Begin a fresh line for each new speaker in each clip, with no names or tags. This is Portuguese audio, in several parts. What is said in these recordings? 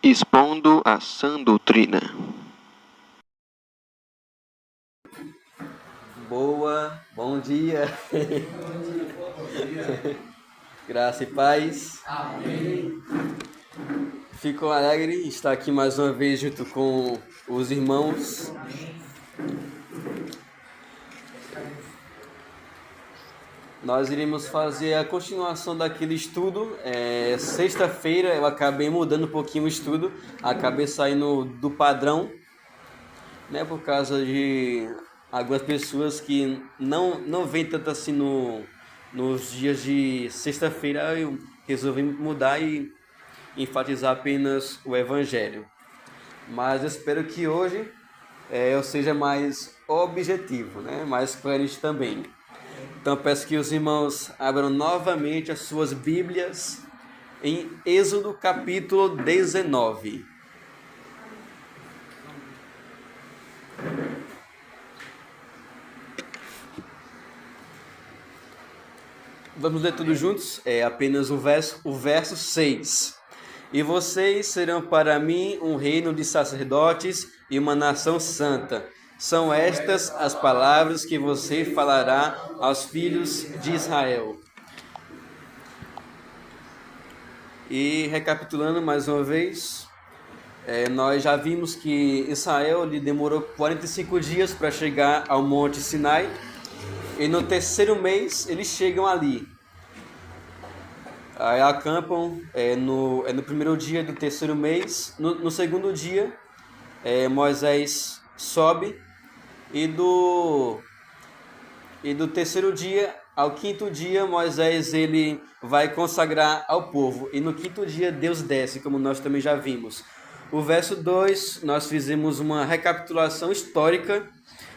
expondo a sã doutrina.
Bom dia. Graça e paz.
Amém.
Fico alegre de estar aqui mais uma vez junto com os irmãos. Nós iremos fazer a continuação daquele estudo. Sexta-feira eu acabei mudando um pouquinho o estudo, acabei saindo do padrão, né, por causa de algumas pessoas que não vêm tanto assim nos dias de sexta-feira. Eu resolvi mudar e enfatizar apenas o Evangelho. Mas eu espero que hoje eu seja mais objetivo, né, mais coerente também. Então peço que os irmãos abram novamente as suas Bíblias em Êxodo capítulo 19. Vamos ler tudo juntos? É apenas o verso 6. E vocês serão para mim um reino de sacerdotes e uma nação santa. São estas as palavras que você falará aos filhos de Israel. E recapitulando mais uma vez, nós já vimos que Israel demorou 45 dias para chegar ao Monte Sinai. E no terceiro mês eles chegam ali. Aí acampam no primeiro dia do terceiro mês. No segundo dia, Moisés sobe. E do terceiro dia ao quinto dia, Moisés ele vai consagrar ao povo. E no quinto dia, Deus desce, como nós também já vimos. O verso 2, nós fizemos uma recapitulação histórica,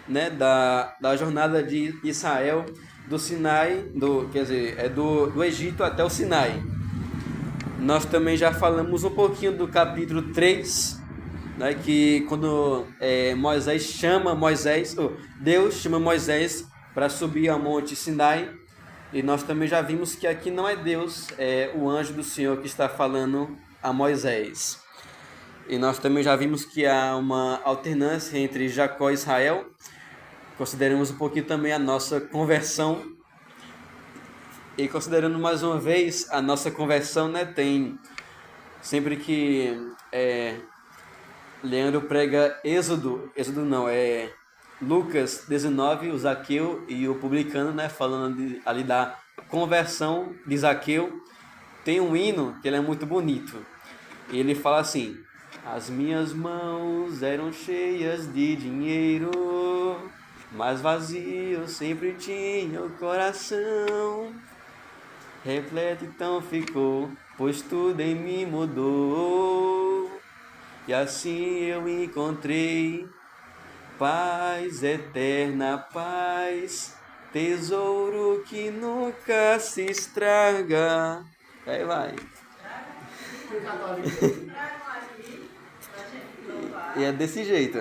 né, da jornada de Israel do Sinai, do Egito até o Sinai. Nós também já falamos um pouquinho do capítulo 3, né, que quando Deus chama Moisés para subir ao Monte Sinai. E nós também já vimos que aqui não é Deus, é o anjo do Senhor que está falando a Moisés. E nós também já vimos que há uma alternância entre Jacó e Israel. Consideramos um pouquinho também a nossa conversão. E considerando mais uma vez a nossa conversão, né, tem sempre que Leandro prega Lucas 19, o Zaqueu e o publicano, né, falando ali da conversão de Zaqueu. Tem um hino que ele é muito bonito. E ele fala assim: as minhas mãos eram cheias de dinheiro, mas vazio sempre tinha o coração. Repleto então ficou, pois tudo em mim mudou. E assim eu encontrei paz eterna, paz, tesouro que nunca se estraga. Aí vai. E é desse jeito,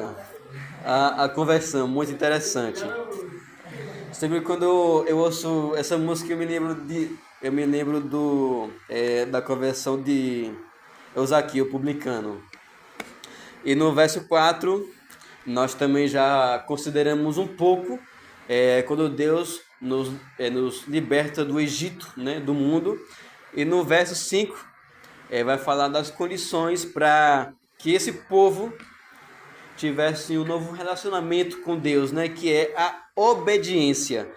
a conversão, muito interessante. Sempre quando eu ouço essa música, eu me lembro da conversão de Zaqueu, publicano. E no verso 4, nós também já consideramos um pouco quando Deus nos liberta do Egito, né, do mundo. E no verso 5, vai falar das condições para que esse povo tivesse um novo relacionamento com Deus, né, que é a obediência.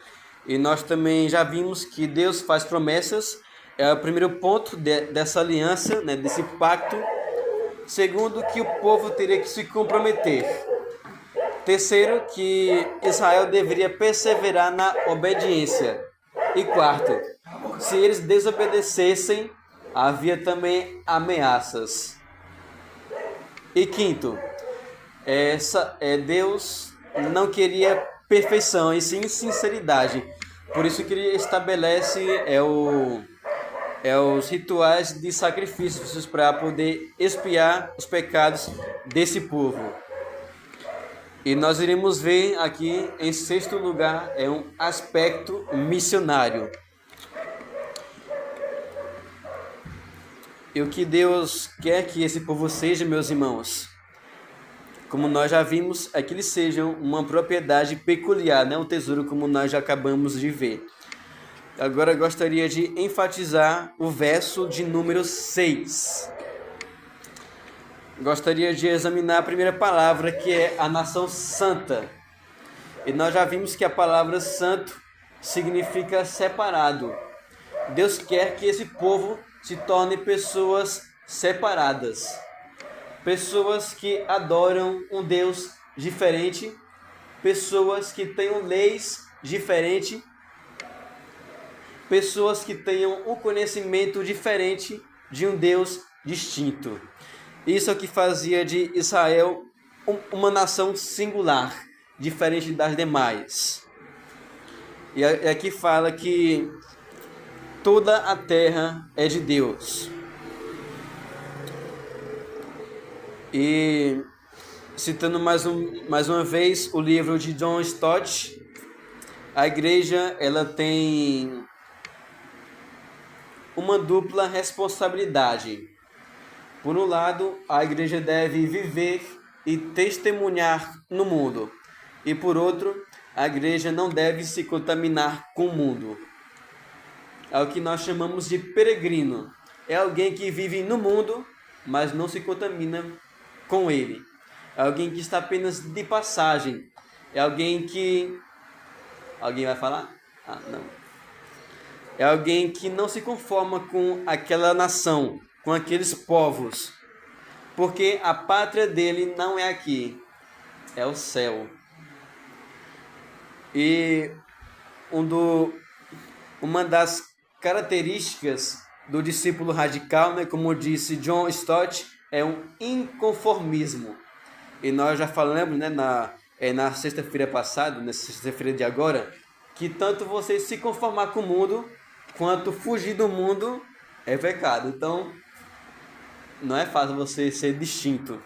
E nós também já vimos que Deus faz promessas. É o primeiro ponto dessa aliança, né, desse pacto. Segundo, que o povo teria que se comprometer. Terceiro, que Israel deveria perseverar na obediência. E quarto, se eles desobedecessem, havia também ameaças. E quinto, Deus não queria perfeição, e sim sinceridade. Por isso que ele estabelece os rituais de sacrifícios para poder expiar os pecados desse povo. E nós iremos ver aqui, em sexto lugar, um aspecto missionário. E o que Deus quer que esse povo seja, meus irmãos, como nós já vimos, é que eles sejam uma propriedade peculiar, não um tesouro como nós já acabamos de ver. Agora eu gostaria de enfatizar o verso de número 6. Gostaria de examinar a primeira palavra, que é a nação santa. E nós já vimos que a palavra santo significa separado. Deus quer que esse povo se torne pessoas separadas. Pessoas que adoram um Deus diferente. Pessoas que tenham leis diferentes. Pessoas que tenham um conhecimento diferente de um Deus distinto. Isso é o que fazia de Israel uma nação singular, diferente das demais. E aqui fala que toda a terra é de Deus. E citando mais uma vez o livro de John Stott, a igreja ela tem uma dupla responsabilidade. Por um lado, a igreja deve viver e testemunhar no mundo. E por outro, a igreja não deve se contaminar com o mundo. É o que nós chamamos de peregrino. É alguém que vive no mundo, mas não se contamina com ele. É alguém que está apenas de passagem. É alguém que... Alguém vai falar? Não. É alguém que não se conforma com aquela nação, com aqueles povos, porque a pátria dele não é aqui, é o céu. E uma das características do discípulo radical, né, como disse John Stott, é um inconformismo. E nós já falamos, né, na sexta-feira passada, na sexta-feira de agora, que tanto você se conformar com o mundo, quanto fugir do mundo é pecado. Então, não é fácil você ser distinto.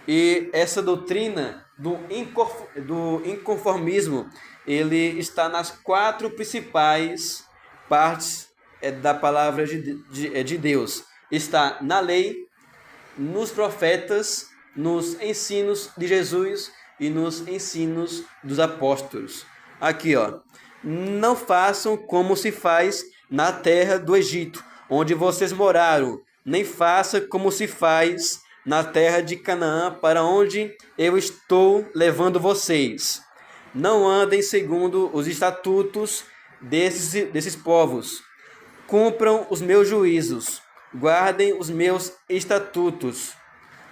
E essa doutrina do inconformismo, ele está nas 4 principais partes da palavra de Deus. Está na lei, nos profetas, nos ensinos de Jesus e nos ensinos dos apóstolos. Aqui, ó. Não façam como se faz na terra do Egito, onde vocês moraram, nem faça como se faz na terra de Canaã, para onde eu estou levando vocês. Não andem segundo os estatutos desses povos. Cumpram os meus juízos, guardem os meus estatutos,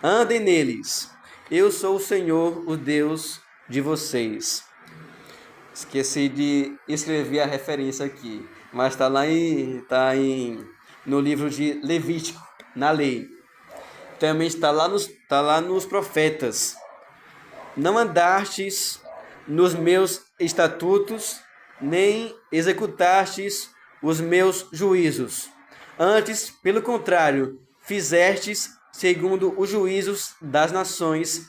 andem neles. Eu sou o Senhor, o Deus de vocês. Esqueci de escrever a referência aqui, mas está no livro de Levítico, na lei. Também está lá nos profetas. Não andastes nos meus estatutos, nem executastes os meus juízos. Antes, pelo contrário, fizestes segundo os juízos das nações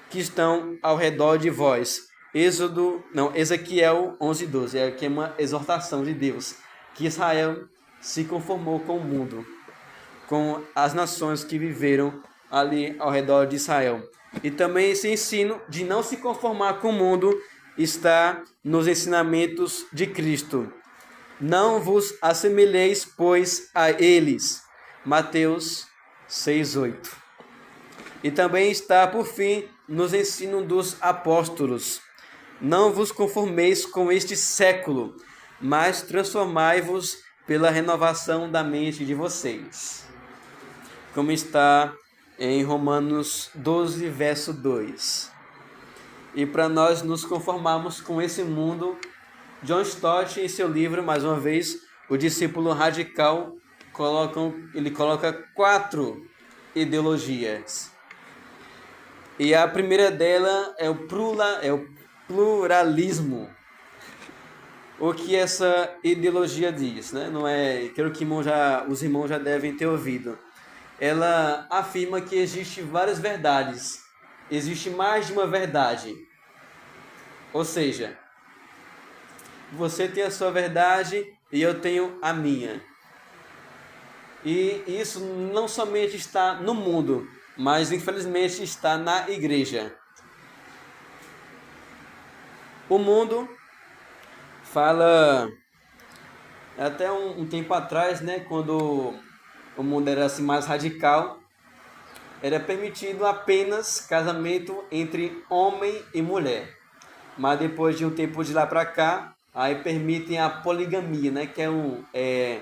que estão ao redor de vós. Ezequiel 11:12, aqui é uma exortação de Deus, que Israel se conformou com o mundo, com as nações que viveram ali ao redor de Israel. E também esse ensino de não se conformar com o mundo está nos ensinamentos de Cristo. Não vos assemelheis, pois, a eles. Mateus 6:8. E também está, por fim, nos ensinos dos apóstolos. Não vos conformeis com este século, mas transformai-vos pela renovação da mente de vocês. Como está em Romanos 12, verso 2. E para nós nos conformarmos com esse mundo, John Stott, em seu livro, mais uma vez, O Discípulo Radical, ele coloca 4 ideologias. E a primeira dela é o pluralismo. O que essa ideologia diz, né? Não é, creio que os irmãos já devem ter ouvido. Ela afirma que existe várias verdades. Existe mais de uma verdade. Ou seja, você tem a sua verdade e eu tenho a minha. E isso não somente está no mundo, mas infelizmente está na igreja. O mundo fala, até um tempo atrás, né, quando o mundo era assim mais radical, era permitido apenas casamento entre homem e mulher. Mas depois de um tempo de lá para cá, aí permitem a poligamia, né, que é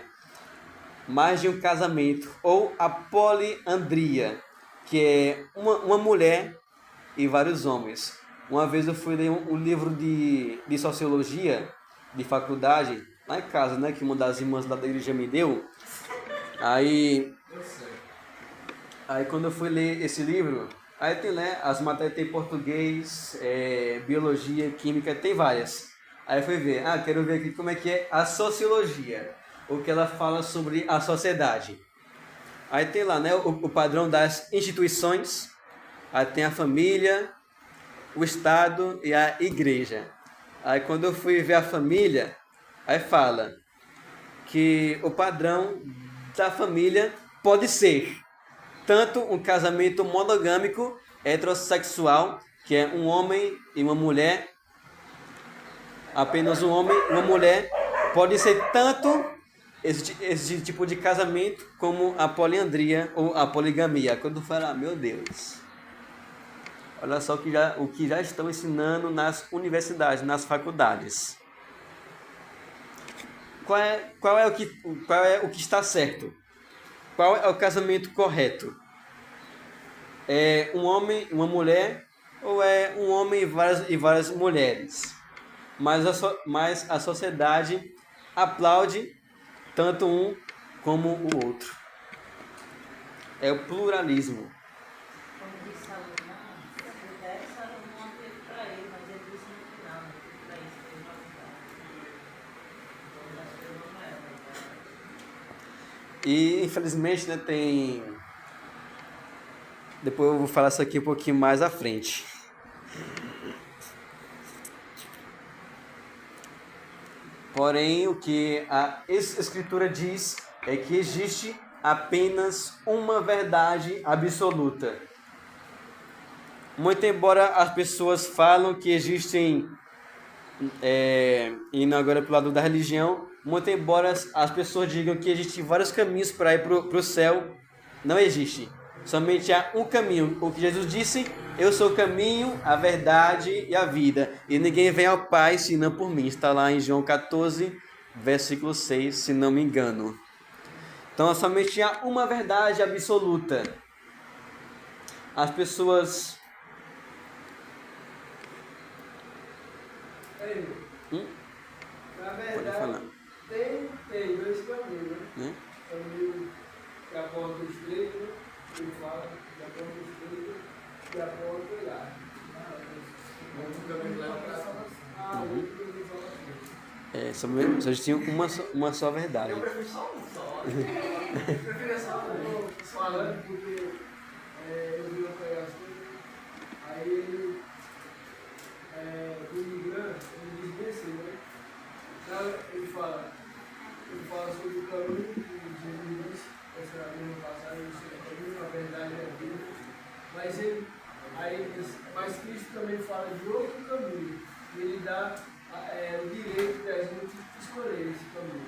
mais de um casamento, ou a poliandria, que é uma mulher e vários homens. Uma vez eu fui ler um livro de sociologia de faculdade, lá em casa, né, que uma das irmãs da igreja me deu. Aí quando eu fui ler esse livro, aí tem, né, as matérias, tem português, biologia, química, tem várias. Aí eu fui ver, quero ver aqui como é que é a sociologia, o que ela fala sobre a sociedade. Aí tem lá, né, o padrão das instituições, aí tem a família, o Estado e a igreja. Aí quando eu fui ver a família, aí fala que o padrão da família pode ser tanto um casamento monogâmico heterossexual, que é um homem e uma mulher, apenas um homem e uma mulher, pode ser tanto esse tipo de casamento como a poliandria ou a poligamia. Quando fala, meu Deus, olha só o que já estão ensinando nas universidades, nas faculdades. Qual é o que está certo? Qual é o casamento correto? É um homem e uma mulher ou é um homem e várias mulheres? Mas a sociedade aplaude tanto um como o outro. É o pluralismo.
Como disse Salomão, se pudesse, Salomão teve para ele, mas ele disse no final, né? Para isso que ele vai mudar.
E infelizmente, né, tem. Depois eu vou falar isso aqui um pouquinho mais à frente. Porém, o que a Escritura diz é que existe apenas uma verdade absoluta. Muito embora as pessoas falam que existem, indo agora para o lado da religião, muito embora as pessoas digam que existem vários caminhos para ir para o céu, não existe. Somente há um caminho. O que Jesus disse, eu sou o caminho, a verdade e a vida. E ninguém vem ao Pai senão por mim. Está lá em João 14, versículo 6, se não me engano. Então somente há uma verdade absoluta. As pessoas...
Na verdade, tem dois caminhos, né? O caminho que a porta estreita, né? Ele fala que a porta estreita e a porta larga. O caminho leva para a outro caminho fala
só tinha uma só verdade.
Eu prefiro só um só. Eu prefiro só um. Falando porque eu vi uma pregação, aí ele, o imigrante, ele diz bem assim, né? Ele fala sobre o caminho que Jesus disse, essa mesma passagem, o caminho, a verdade é a vida. Mas Cristo também fala de outro caminho. E ele dá o direito de a gente escolher esse caminho.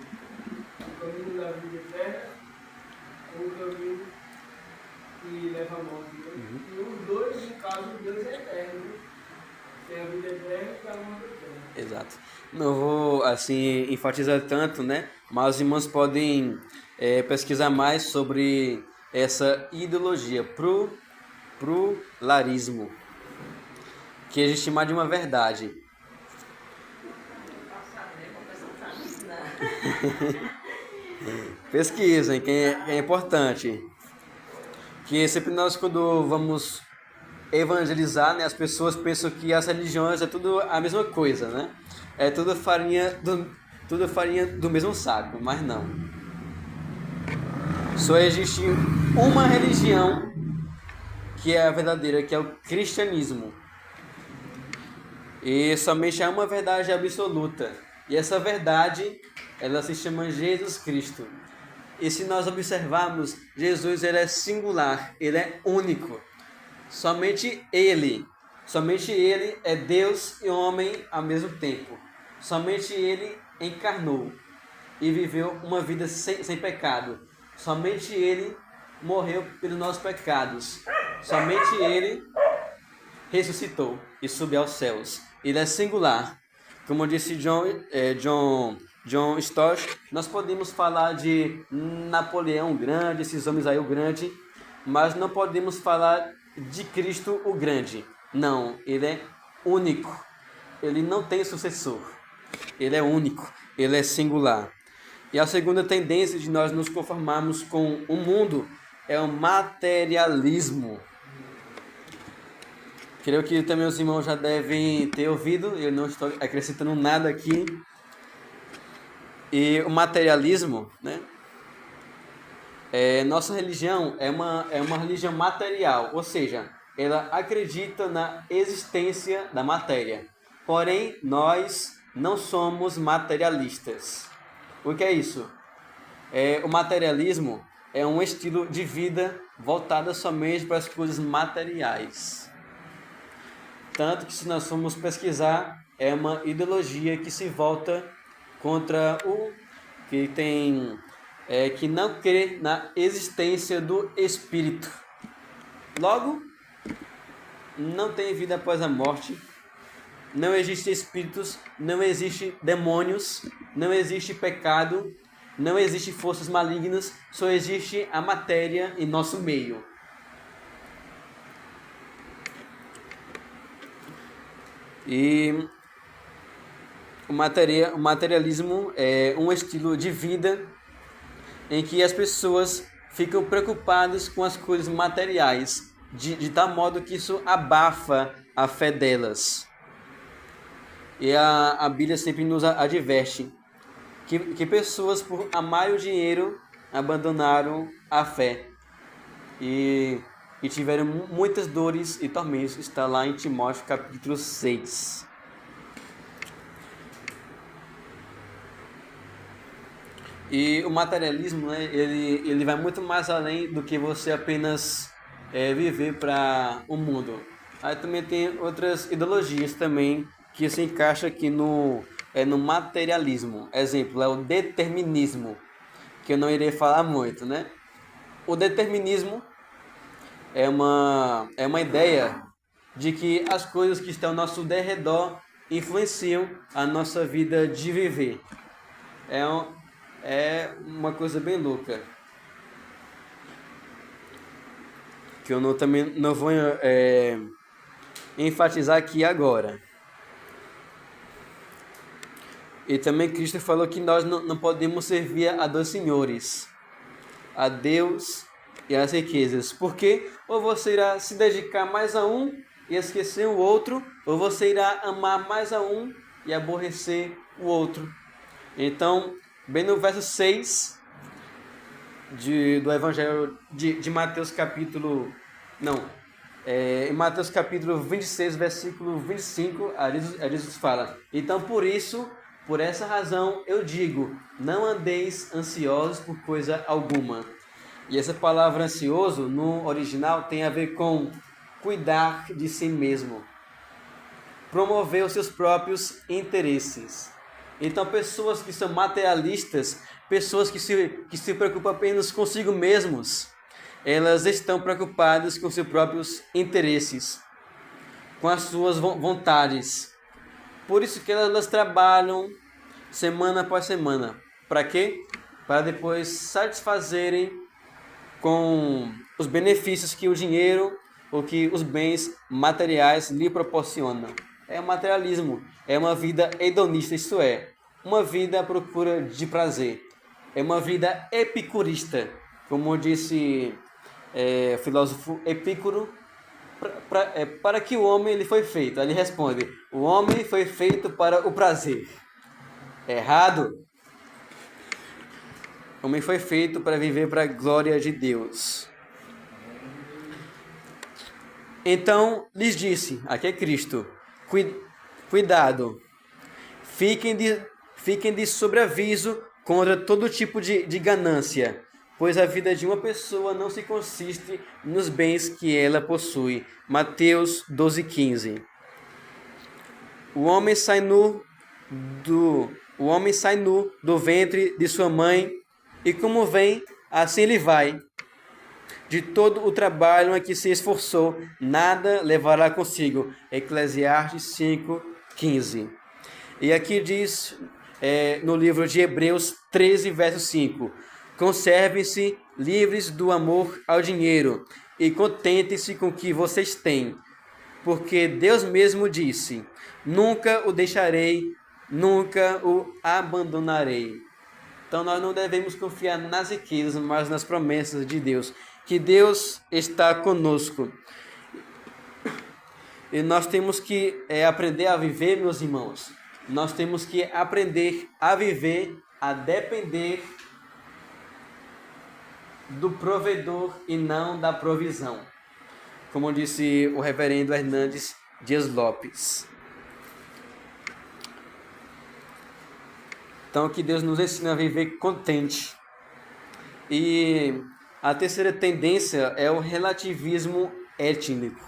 O caminho da vida eterna ou o caminho que leva à morte. E os dois, no caso, Deus é eterno. Tem a vida eterna e a morte eterna.
Exato. Não vou assim enfatizar tanto, né? Mas os irmãos podem pesquisar mais sobre essa ideologia pluralismo, que existe mais de uma verdade. Pesquisem, que é importante. Que sempre nós, quando vamos evangelizar, né, as pessoas pensam que as religiões é tudo a mesma coisa, né? É tudo farinha do mesmo saco, mas não. Só existe uma religião que é a verdadeira, que é o cristianismo. E somente há uma verdade absoluta. E essa verdade, ela se chama Jesus Cristo. E se nós observarmos, Jesus ele é singular, ele é único. Somente ele é Deus e homem ao mesmo tempo. Somente ele encarnou e viveu uma vida sem pecado. Somente ele morreu pelos nossos pecados. Somente ele ressuscitou e subiu aos céus. Ele é singular. Como disse John Stott, nós podemos falar de Napoleão Grande, esses homens aí o grande, mas não podemos falar de Cristo o Grande. Não, ele é único. Ele não tem sucessor. Ele é único, ele é singular. E a segunda tendência de nós nos conformarmos com o mundo é o materialismo. Creio que também os irmãos já devem ter ouvido, eu não estou acrescentando nada aqui. E o materialismo, né? Nossa religião é uma religião material, ou seja, ela acredita na existência da matéria. Porém, nós não somos materialistas. O que é isso? O materialismo é um estilo de vida voltado somente para as coisas materiais. Tanto que, se nós formos pesquisar, é uma ideologia que se volta contra o que tem, que não crê na existência do espírito. Logo, não tem vida após a morte, não existe espíritos, não existe demônios, não existe pecado, não existe forças malignas, só existe a matéria em nosso meio. E o materialismo é um estilo de vida em que as pessoas ficam preocupadas com as coisas materiais, de tal modo que isso abafa a fé delas. E a Bíblia sempre nos adverte que pessoas, por amar o dinheiro, abandonaram a fé e tiveram muitas dores e tormentos. Está lá em Timóteo capítulo 6. E o materialismo, né, ele vai muito mais além do que você apenas viver para o mundo. Aí também tem outras ideologias também que se encaixa aqui no materialismo. Exemplo, é o determinismo, que eu não irei falar muito, né? O determinismo é uma ideia de que as coisas que estão ao nosso derredor influenciam a nossa vida de viver. É uma coisa bem louca, que eu também não vou enfatizar aqui agora. E também Cristo falou que nós não podemos servir a dois senhores, a Deus e as riquezas. Porque ou você irá se dedicar mais a um e esquecer o outro, ou você irá amar mais a um e aborrecer o outro. Então, bem no verso 6 do Evangelho de Mateus capítulo... em Mateus capítulo 26, versículo 25, Jesus fala: então por essa razão eu digo, não andeis ansiosos por coisa alguma. E essa palavra ansioso, no original, tem a ver com cuidar de si mesmo, promover os seus próprios interesses. Então, pessoas que são materialistas, pessoas que se preocupam apenas consigo mesmos, elas estão preocupadas com seus próprios interesses, com as suas vontades. Por isso que elas trabalham semana após semana. Para quê? Para depois satisfazerem com os benefícios que o dinheiro ou que os bens materiais lhe proporcionam. É o materialismo, é uma vida hedonista, isto é, uma vida à procura de prazer. É uma vida epicurista, como disse o filósofo Epicuro. Para que o homem ele foi feito? Ele responde: o homem foi feito para o prazer. Errado. O homem foi feito para viver para a glória de Deus. Então lhes disse, aqui é Cristo: cuidado, fiquem de sobreaviso contra todo tipo de ganância, pois a vida de uma pessoa não se consiste nos bens que ela possui. Mateus 12:15. O homem sai nu do ventre de sua mãe, e como vem, assim ele vai. De todo o trabalho em que se esforçou, nada levará consigo. Eclesiastes 5:15. E aqui diz, no livro de Hebreus 13, verso 5: conservem-se livres do amor ao dinheiro e contentem-se com o que vocês têm, porque Deus mesmo disse: nunca o deixarei, nunca o abandonarei. Então nós não devemos confiar nas riquezas, mas nas promessas de Deus, que Deus está conosco. E nós temos que aprender a viver, meus irmãos. Nós temos que aprender a viver, a depender do provedor e não da provisão. Como disse o reverendo Hernandes Dias Lopes. Então, que Deus nos ensine a viver contente. E a terceira tendência é o relativismo étnico.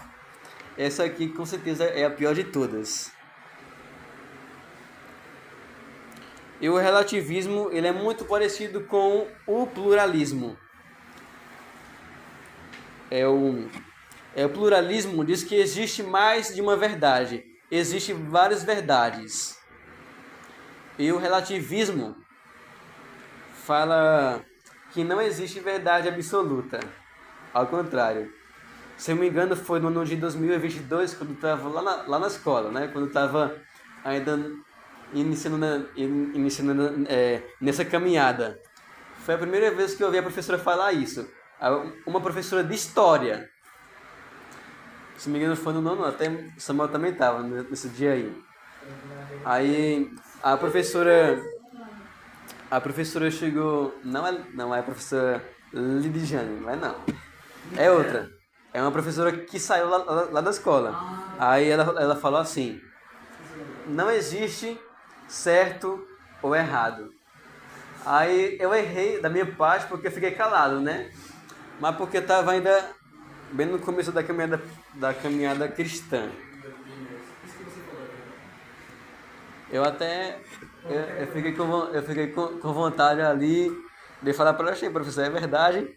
Essa aqui, com certeza, é a pior de todas. E o relativismo, ele é muito parecido com o pluralismo. O pluralismo diz que existe mais de uma verdade. Existem várias verdades. E o relativismo fala que não existe verdade absoluta. Ao contrário. Se eu não me engano, foi no ano de 2022, quando eu estava lá na escola, né? Quando eu estava ainda iniciando nessa caminhada. Foi a primeira vez que eu ouvi a professora falar isso. Uma professora de história. Se não me engano, foi no nono, até Samuel também estava nesse dia aí. Aí a professora chegou, não é a professora Lidiane, mas não. É outra. É uma professora que saiu lá da escola. Aí ela falou assim: não existe certo ou errado. Aí eu errei da minha parte porque eu fiquei calado, né? Mas porque eu estava ainda bem no começo da caminhada cristã. Eu fiquei com vontade ali de falar para ela: professor, é verdade?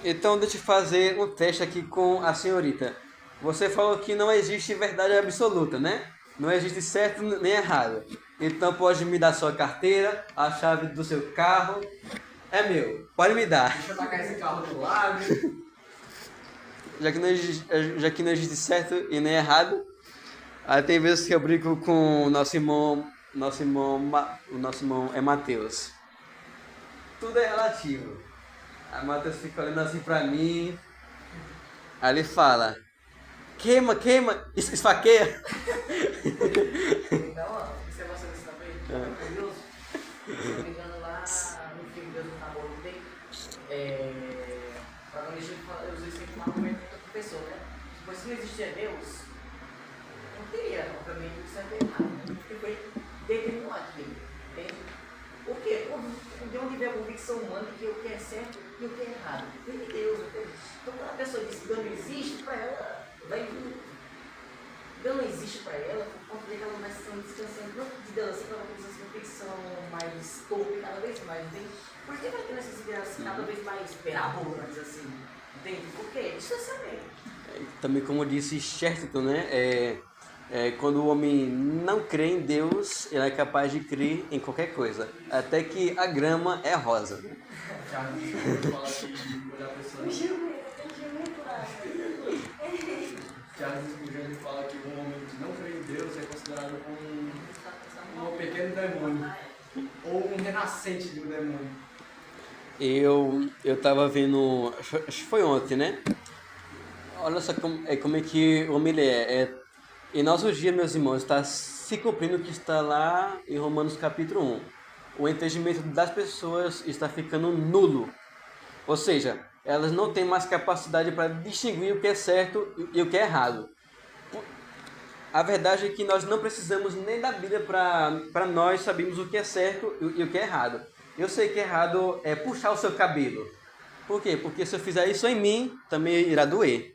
Então, deixa eu fazer um teste aqui com a senhorita. Você falou que não existe verdade absoluta, né? Não existe certo nem errado. Então, pode me dar sua carteira, a chave do seu carro. É meu, pode me dar.
Deixa eu tacar esse carro do lado.
Já que não existe certo e nem errado. Aí tem vezes que eu brinco com o nosso irmão é Mateus. Tudo é relativo. A Mateus fica olhando assim pra mim. Aí ele fala: queima, esfaqueia.
Então, ó, você gosta desse também? É curioso? Se não me engano, lá no filme Deus no Namoro tem. Pra não deixar de falar, eu usei sempre um argumento do professor, né? Pois se não existia Deus, não teria, obviamente, o certo e errado, né? Porque foi determinou aquilo, entende? Por quê? De onde vem a convicção humana de que o que é certo e o que é errado? Vem de Deus, entende? Então, quando a pessoa diz que Deus não existe, para ela, Deus não existe para ela, por conta de que ela vai se distanciando não de Deus, assim, para uma convicção mais torpe, cada vez mais, entende? Por que vai ter necessidade cada vez mais perábolas, assim, entende? Por quê? Distanciamento.
Também, como disse Chesterton, né? Quando o homem não crê em Deus, ele é capaz de crer em qualquer coisa, até que a grama é rosa.
Charles Spurgeon fala que um homem que não crê em Deus é considerado um pequeno demônio, ou um renascente de um demônio.
Eu tava vendo, acho que foi ontem, né? Olha só como é que o homem é. Em nossos dias, meus irmãos, está se cumprindo o que está lá em Romanos capítulo 1. O entendimento das pessoas está ficando nulo. Ou seja, elas não têm mais capacidade para distinguir o que é certo e o que é errado. A verdade é que nós não precisamos nem da Bíblia para nós sabermos o que é certo e o que é errado. Eu sei que errado é puxar o seu cabelo. Por quê? Porque se eu fizer isso em mim, também irá doer.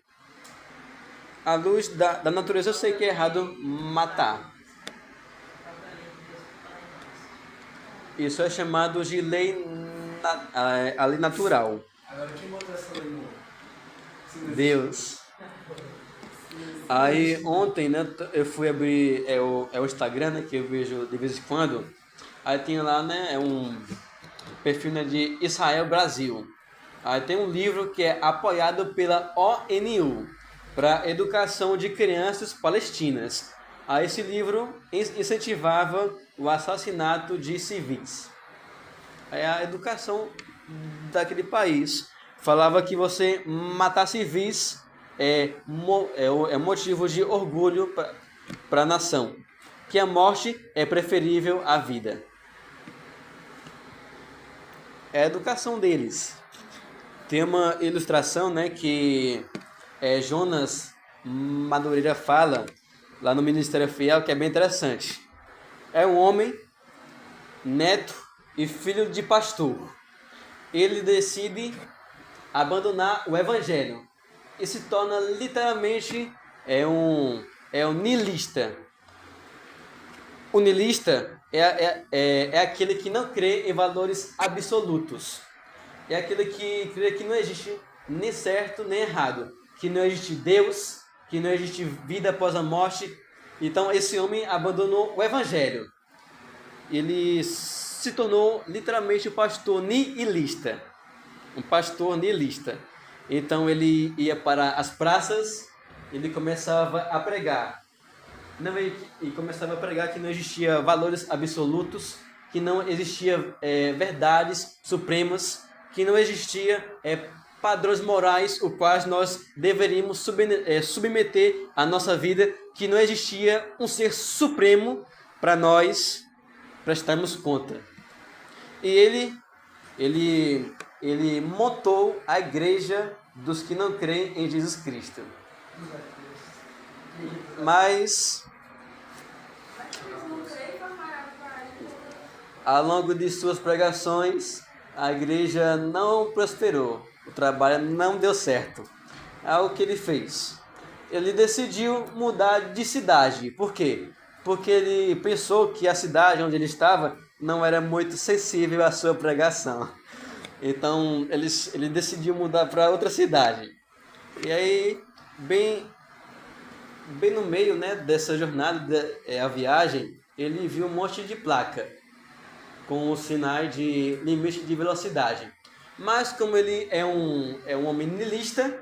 À luz da natureza, eu sei que é errado matar. Isso é chamado de a lei natural.
Agora quem botou essa lei no
Deus. Aí ontem, né, eu fui abrir o Instagram, né, que eu vejo de vez em quando. Aí tem lá, né, um perfil, né, de Israel Brasil. Aí tem um livro que é apoiado pela ONU para educação de crianças palestinas. Aí esse livro incentivava o assassinato de civis. Aí a educação daquele país falava que você matar civis é motivo de orgulho para a nação, que a morte é preferível à vida. É a educação deles. Tem uma ilustração, né, que Jonas Madureira fala lá no Ministério Fiel, que é bem interessante. É um homem, neto e filho de pastor. Ele decide abandonar o evangelho e se torna literalmente um niilista. O niilista é aquele que não crê em valores absolutos. É aquele que crê que não existe nem certo nem errado, que não existe Deus, que não existe vida após a morte. Então esse homem abandonou o evangelho. Ele se tornou literalmente um pastor niilista. Um pastor niilista. Então ele ia para as praças, ele começava a pregar. E começava a pregar que não existia valores absolutos, que não existia verdades supremas, que não existia padrões morais os quais nós deveríamos submeter a nossa vida, que não existia um ser supremo para nós prestarmos conta. E ele montou a igreja dos que não creem em Jesus Cristo. Mas ao longo de suas pregações, a igreja não prosperou, o trabalho não deu certo. É o que ele fez. Ele decidiu mudar de cidade. Por quê? Porque ele pensou que a cidade onde ele estava não era muito sensível à sua pregação. Então ele decidiu mudar para outra cidade. E aí, bem no meio, né, dessa jornada, a viagem, ele viu um monte de placa com os sinais de limite de velocidade. Mas como ele é um homem niilista,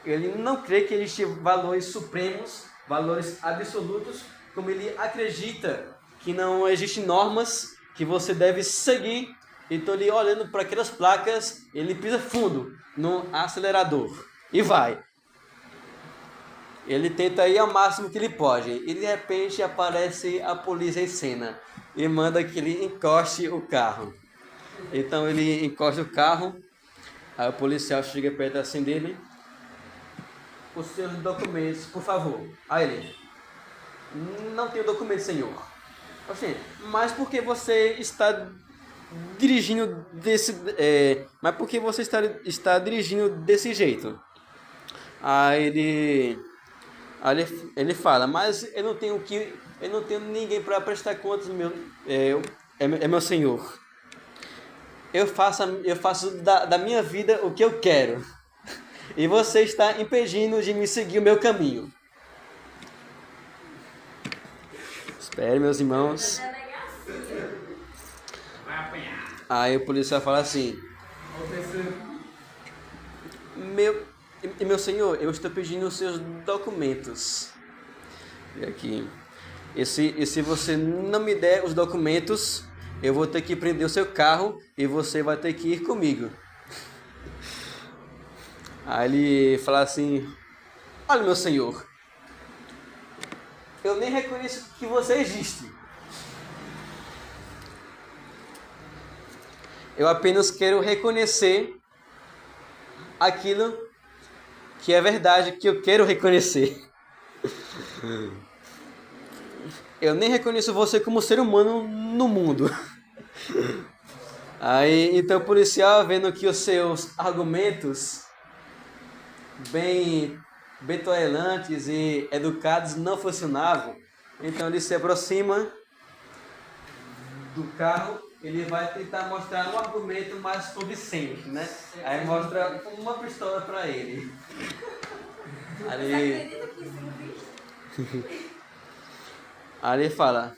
ele não crê que existem valores supremos, valores absolutos, como ele acredita que não existem normas que você deve seguir. Então ele, olhando para aquelas placas, ele pisa fundo no acelerador e vai. Ele tenta ir ao máximo que ele pode. E de repente aparece a polícia em cena e manda que ele encoste o carro. Então ele encosta o carro. Aí o policial chega perto assim dele. Os seus documentos, por favor. Aí ele: não tenho documento, senhor. Assim, mas por que você está dirigindo mas por que você está dirigindo desse jeito? Aí ele fala: mas eu não tenho ninguém para prestar contas, meu senhor. Eu faço da minha vida o que eu quero. E você está impedindo de me seguir o meu caminho. Espere, meus irmãos. Aí o policial fala assim: meu senhor, eu estou pedindo os seus documentos. E aqui. E se você não me der os documentos, eu vou ter que prender o seu carro e você vai ter que ir comigo. Aí ele fala assim: olha, meu senhor, eu nem reconheço que você existe. Eu apenas quero reconhecer aquilo que é verdade, que eu quero reconhecer. eu nem reconheço você como ser humano no mundo. Aí, então o policial, vendo que os seus argumentos bem tolerantes e educados não funcionavam, então ele se aproxima do carro, ele vai tentar mostrar um argumento mais convincente, né? Aí mostra uma pistola para ele. Aí ele fala,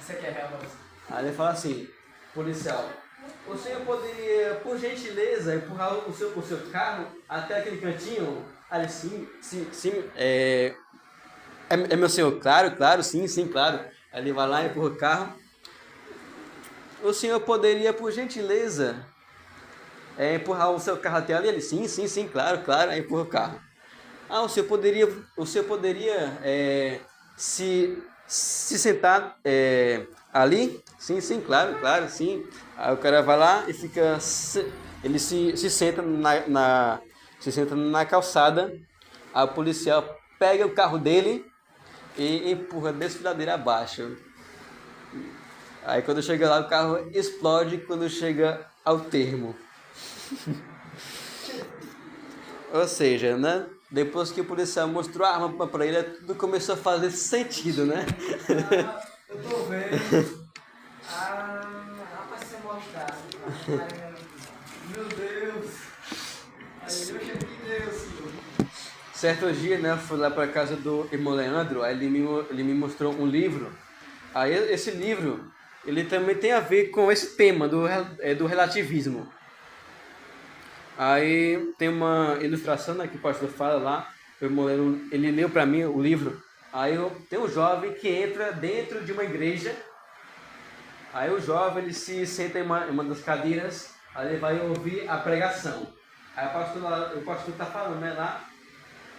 Isso aqui é real, mas...
aí ele fala assim, policial, o senhor poderia, por gentileza, empurrar o seu carro até aquele cantinho? Aí ele, sim, é meu senhor, claro, sim, claro. Aí ele vai lá e empurra o carro. O senhor poderia, por gentileza, empurrar o seu carro até ali? Ele, sim, claro, aí empurra o carro. Ah, o senhor poderia se sentar ali? Sim, claro, sim. Aí o cara vai lá e fica, ele se senta se senta na calçada. Aí o policial pega o carro dele e empurra desfiladeira abaixo. Aí quando chega lá o carro explode quando chega ao termo. Ou seja, né? Depois que o policial mostrou a arma para ele, tudo começou a fazer sentido, né?
Eu tô vendo. Rapaz, se você mostrasse. Meu Deus. Aí eu cheguei em Deus, senhor.
Certo dia, né, eu fui lá para casa do irmão Leandro, aí ele me mostrou um livro. Aí esse livro, ele também tem a ver com esse tema do relativismo. Aí tem uma ilustração, né, que o pastor fala lá, o irmão Leandro, ele leu para mim o livro. Aí tem um jovem que entra dentro de uma igreja. Aí o jovem, ele se senta em uma das cadeiras, aí ele vai ouvir a pregação. Aí o pastor está falando, né, lá,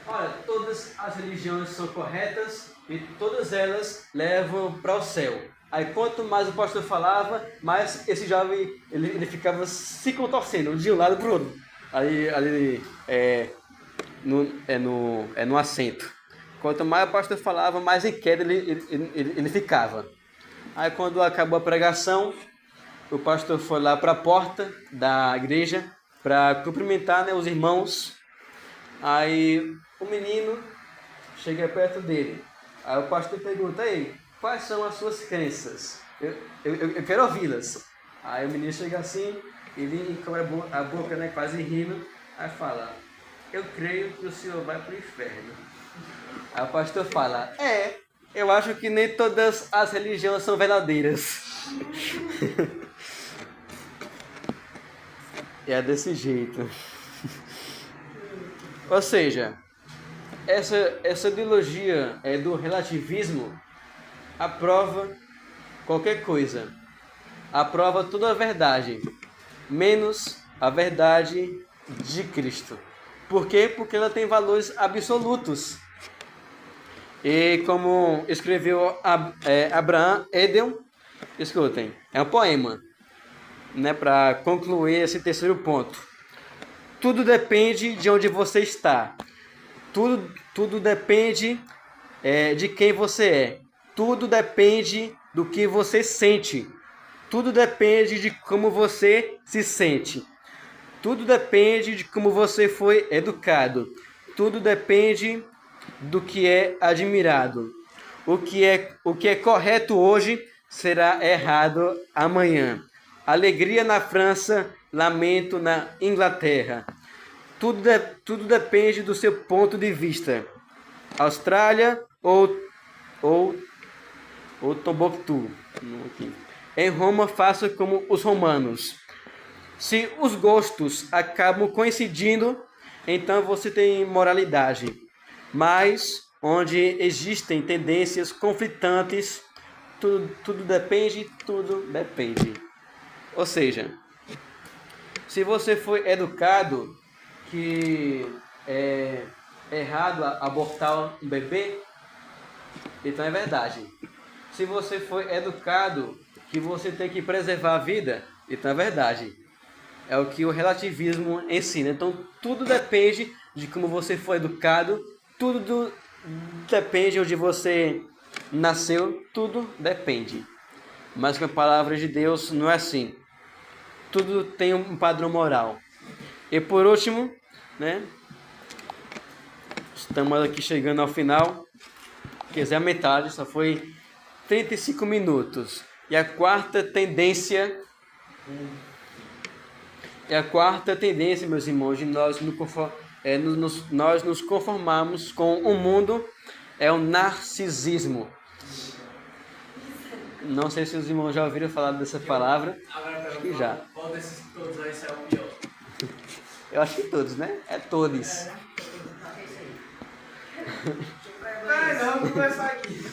olha, todas as religiões são corretas e todas elas levam para o céu. Aí quanto mais o pastor falava, mais esse jovem ele ficava se contorcendo de um lado para o outro. Ali no assento. Quanto mais o pastor falava, mais em queda ele ficava. Aí quando acabou a pregação, o pastor foi lá para a porta da igreja para cumprimentar, né, os irmãos. Aí o menino chega perto dele. Aí o pastor pergunta a ele, quais são as suas crenças? Eu quero ouvi-las. Aí o menino chega assim, ele encobre a boca, né, quase rindo. Aí fala, eu creio que o senhor vai para o inferno. Aí o pastor fala, eu acho que nem todas as religiões são verdadeiras. É desse jeito. Ou seja, essa ideologia do relativismo aprova qualquer coisa. Aprova toda a verdade, menos a verdade de Cristo. Por quê? Porque ela tem valores absolutos. E como escreveu Abraham Edel, escutem, é um poema, né, para concluir esse terceiro ponto. Tudo depende de onde você está. Tudo depende de quem você é. Tudo depende do que você sente. Tudo depende de como você se sente. Tudo depende de como você foi educado. Tudo depende do que é admirado. O que é correto hoje será errado amanhã. Alegria na França, lamento na Inglaterra. Tudo depende do seu ponto de vista. Austrália ou Tombuctu. Em Roma, faça como os romanos. Se os gostos acabam coincidindo, então você tem moralidade. Mas onde existem tendências conflitantes, tudo depende. Ou seja, se você foi educado que é errado abortar um bebê, então é verdade. Se você foi educado que você tem que preservar a vida, então é verdade. É o que o relativismo ensina. Então tudo depende de como você foi educado, tudo depende de onde você nasceu, tudo depende. Mas com a palavra de Deus não é assim. Tudo tem um padrão moral. E por último, né? Estamos aqui chegando ao final. Quer dizer, a metade, só foi 35 minutos. E a quarta tendência, meus irmãos, de nós nos conformarmos com o mundo, é o narcisismo. Não sei se os irmãos já ouviram falar dessa palavra. Acho que já.
Qual desses todos aí saiu o pior?
Eu acho que todos, né? É todos.
Não, vamos começar aqui.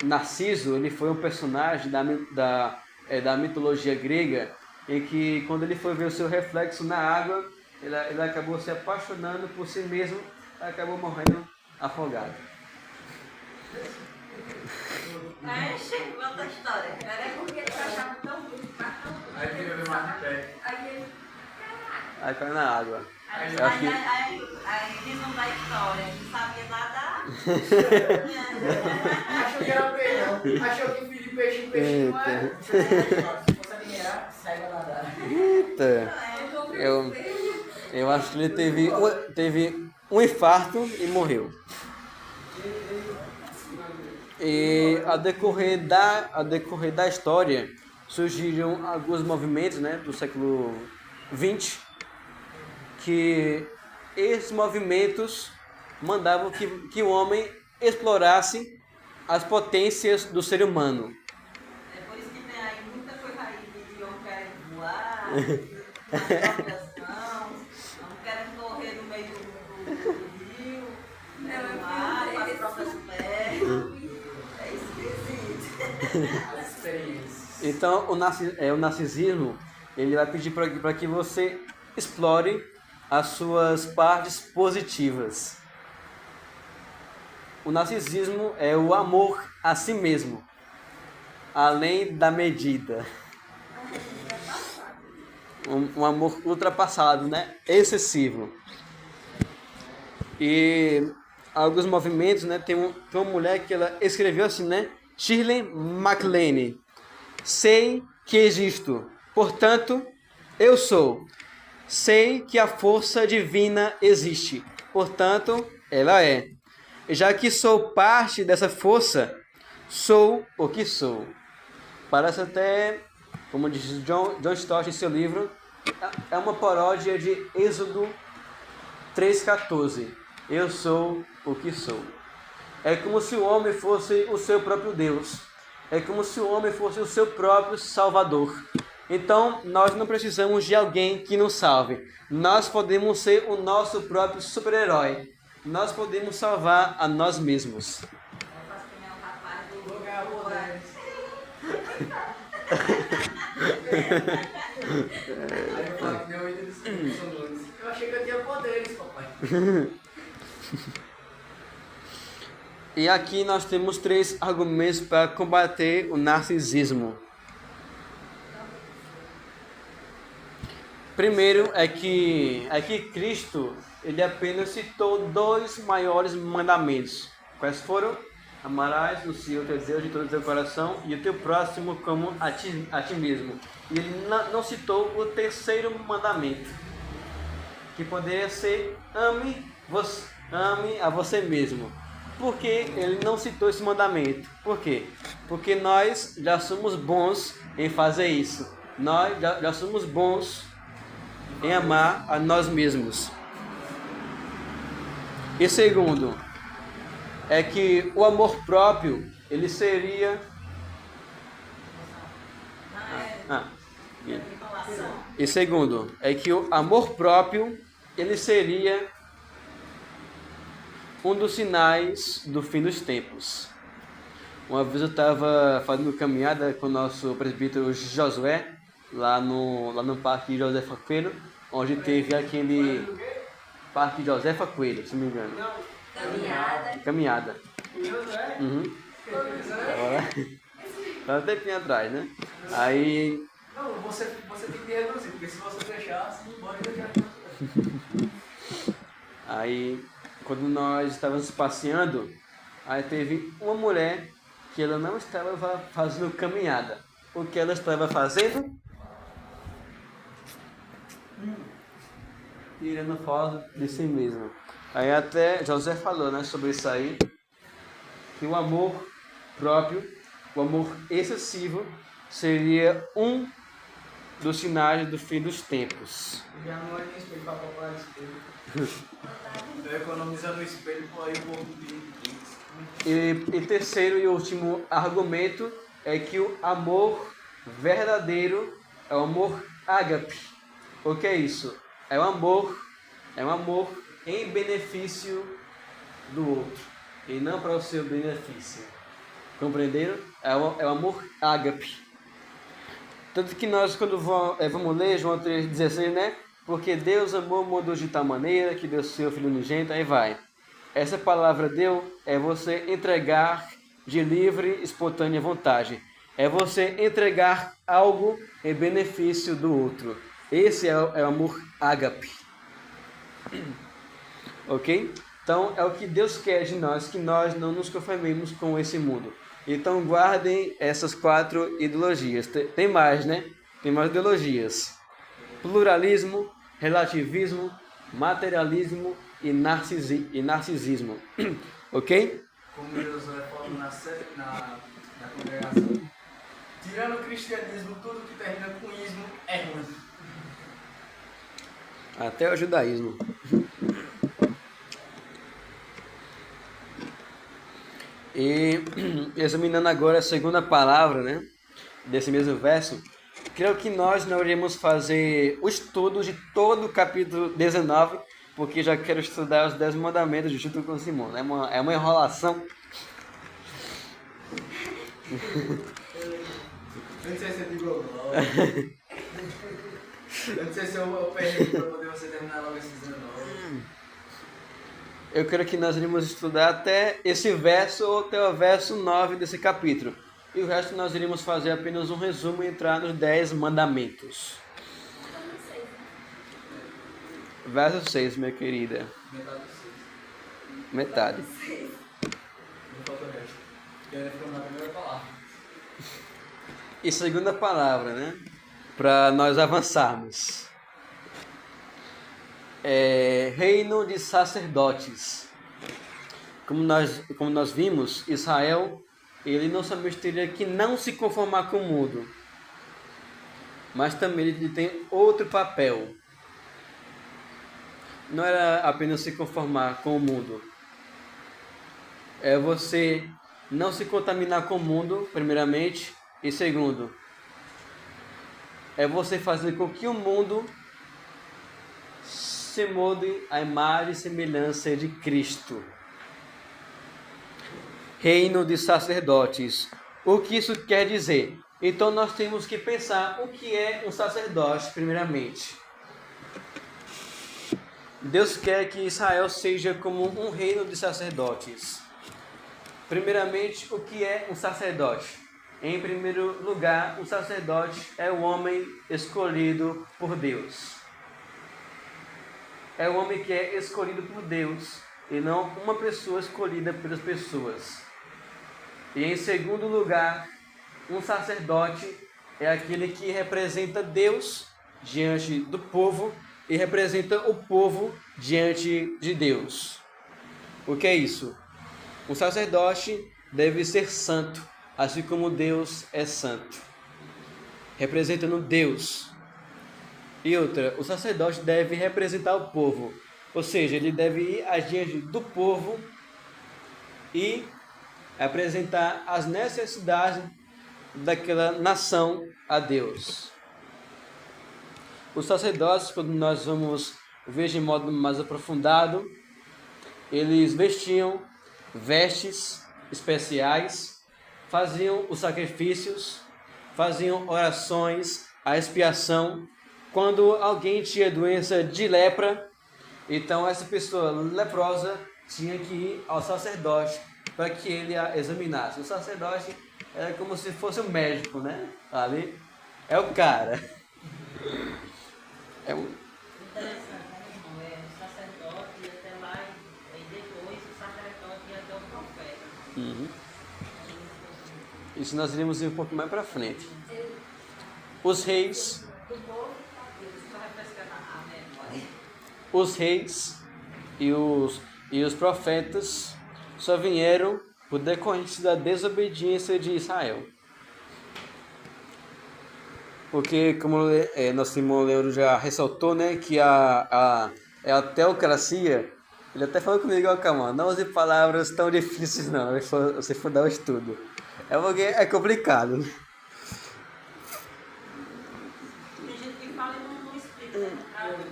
Narciso, ele foi um personagem da mitologia grega, em que quando ele foi ver o seu reflexo na água, ele acabou se apaixonando por si mesmo e acabou morrendo afogado.
Aí chegou outra história. Era porque ele achava tão bonito, mas tão bonito.
Aí queria ver mais de pé.
Aí ele.
Aí caiu na água.
Aí
Eu acho que-
eles não da história, não sabia nadar.
Achou que era peixe. Achou que filho de peixe não é. Se fosse admirar, saiba nadar.
Eita. Eu acho que ele teve um infarto e morreu. E a decorrer da história, surgiram alguns movimentos, né, do século XX, que esses movimentos mandavam que o homem explorasse as potências do ser humano.
É por isso que tem aí muita coisa aí de homem querendo voar, nas próprias mãos, homem querendo correr no meio do rio, no mar, com as próprias pernas. É esquisito.
As experiências.
Então, o narcisismo, ele vai pedir para que você explore as suas partes positivas. O narcisismo é o amor a si mesmo, além da medida. Um amor ultrapassado, né? Excessivo. E alguns movimentos, né? Tem uma mulher que ela escreveu assim, né? Shirley MacLaine. Sei que existo, portanto, eu sou. Sei que a força divina existe, portanto, ela é. Já que sou parte dessa força, sou o que sou. Parece até, como diz John Stott em seu livro, é uma paródia de Êxodo 3,14. Eu sou o que sou. É como se o homem fosse o seu próprio Deus. É como se o homem fosse o seu próprio Salvador. Então, nós não precisamos de alguém que nos salve. Nós podemos ser o nosso próprio super-herói. Nós podemos salvar a nós mesmos.
Eu faço que nem o rapaz do
Vou ganhar poderes. Aí eu falo que meu ídolo são dois. Eu achei que eu tinha poderes, papai.
E aqui nós temos 3 argumentos para combater o narcisismo. Primeiro é que Cristo, ele apenas citou 2 maiores mandamentos. Quais foram? Amarás o Senhor teu Deus de todo o teu coração e o teu próximo como a ti mesmo. E ele não citou o 3º mandamento, que poderia ser ame a você mesmo. Por que ele não citou esse mandamento? Por quê? Porque nós já somos bons em fazer isso. Nós já somos bons em amar a nós mesmos. E segundo, é que o amor próprio, ele seria... E segundo, é que o amor próprio, ele seria um dos sinais do fim dos tempos. Uma vez eu estava fazendo caminhada com o nosso presbítero Josué, lá no Parque Josefa Coelho, onde teve aquele Parque Josefa Coelho, se não me engano. Caminhada. Uhum. Agora, um tempinho atrás, né? Aí...
Não, você tem que reduzir, porque se você fechar, você não pode deixar.
Aí, quando nós estávamos passeando, aí teve uma mulher que ela não estava fazendo caminhada. O que ela estava fazendo? Tirando foto de si mesma. Aí até José falou, né, sobre isso aí, que o amor próprio, o amor excessivo, seria um dos sinais do fim dos tempos.
Já não é nem espelho para comprar espelho. Estou economizando o espelho para ir o povo de
E terceiro e último argumento é que o amor verdadeiro é o amor ágape. O que é isso? É um amor em benefício do outro e não para o seu benefício. Compreenderam? É o amor ágape. Tanto que nós, quando vamos ler João 3,16, né? Porque Deus amou o mundo de tal maneira que deu seu Filho unigênito, aí vai. Essa palavra deu é você entregar de livre, espontânea vontade. É você entregar algo em benefício do outro. Esse é o amor ágape. Ok? Então é o que Deus quer de nós, que nós não nos conformemos com esse mundo. Então guardem essas 4 ideologias. Tem mais, né? Tem mais ideologias. Pluralismo, relativismo, materialismo e narcisismo. Ok?
como Josué falou na congregação. Tirando o cristianismo, tudo que termina com ismo é ruim.
Até o judaísmo. E examinando agora a segunda palavra, né, desse mesmo verso, creio que nós não iremos fazer o estudo de todo o capítulo 19, porque já quero estudar os 10 mandamentos junto com Simão. É uma enrolação.
Eu não sei se eu digo glória. Eu não sei se eu perdi para poder você terminar logo esses 19.
Eu creio que nós iremos estudar até esse verso ou até o verso 9 desse capítulo. E o resto nós iremos fazer apenas um resumo e entrar nos 10 mandamentos. Verso 6, minha querida. Metade.
Não falta o resto. E ainda ficou na primeira palavra.
E segunda palavra, né? Para nós avançarmos. Reino de sacerdotes. Como nós vimos, Israel, ele não somente teria que não se conformar com o mundo, mas também ele tem outro papel. Não era apenas se conformar com o mundo. É você não se contaminar com o mundo, primeiramente, e segundo, é você fazer com que o mundo se molde à imagem e semelhança de Cristo. Reino de sacerdotes. O que isso quer dizer? Então nós temos que pensar o que é um sacerdote, primeiramente. Deus quer que Israel seja como um reino de sacerdotes. Primeiramente, o que é um sacerdote? Em primeiro lugar, um sacerdote é o homem escolhido por Deus. É o homem que é escolhido por Deus e não uma pessoa escolhida pelas pessoas. E em segundo lugar, um sacerdote é aquele que representa Deus diante do povo e representa o povo diante de Deus. O que é isso? Um sacerdote deve ser santo, assim como Deus é santo, representando Deus. E outra, o sacerdote deve representar o povo, ou seja, ele deve ir adiante do povo e apresentar as necessidades daquela nação a Deus. Os sacerdotes, quando nós vamos ver de modo mais aprofundado, eles vestiam vestes especiais, faziam os sacrifícios, faziam orações, a expiação. Quando alguém tinha doença de lepra, então essa pessoa leprosa tinha que ir ao sacerdote para que ele a examinasse. O sacerdote era como se fosse um médico, né? Ali é o cara. É um...
Interessante, né, irmão? O sacerdote ia até lá e
Isso nós iremos ir um pouco mais para frente. Os reis e os profetas só vieram por decorrência da desobediência de Israel. Porque, como nosso irmão Leandro já ressaltou, né, que a teocracia, ele até falou comigo, ó, calma, não use palavras tão difíceis não, se for dar o estudo. É porque é complicado.
Tem gente que fala e não explica.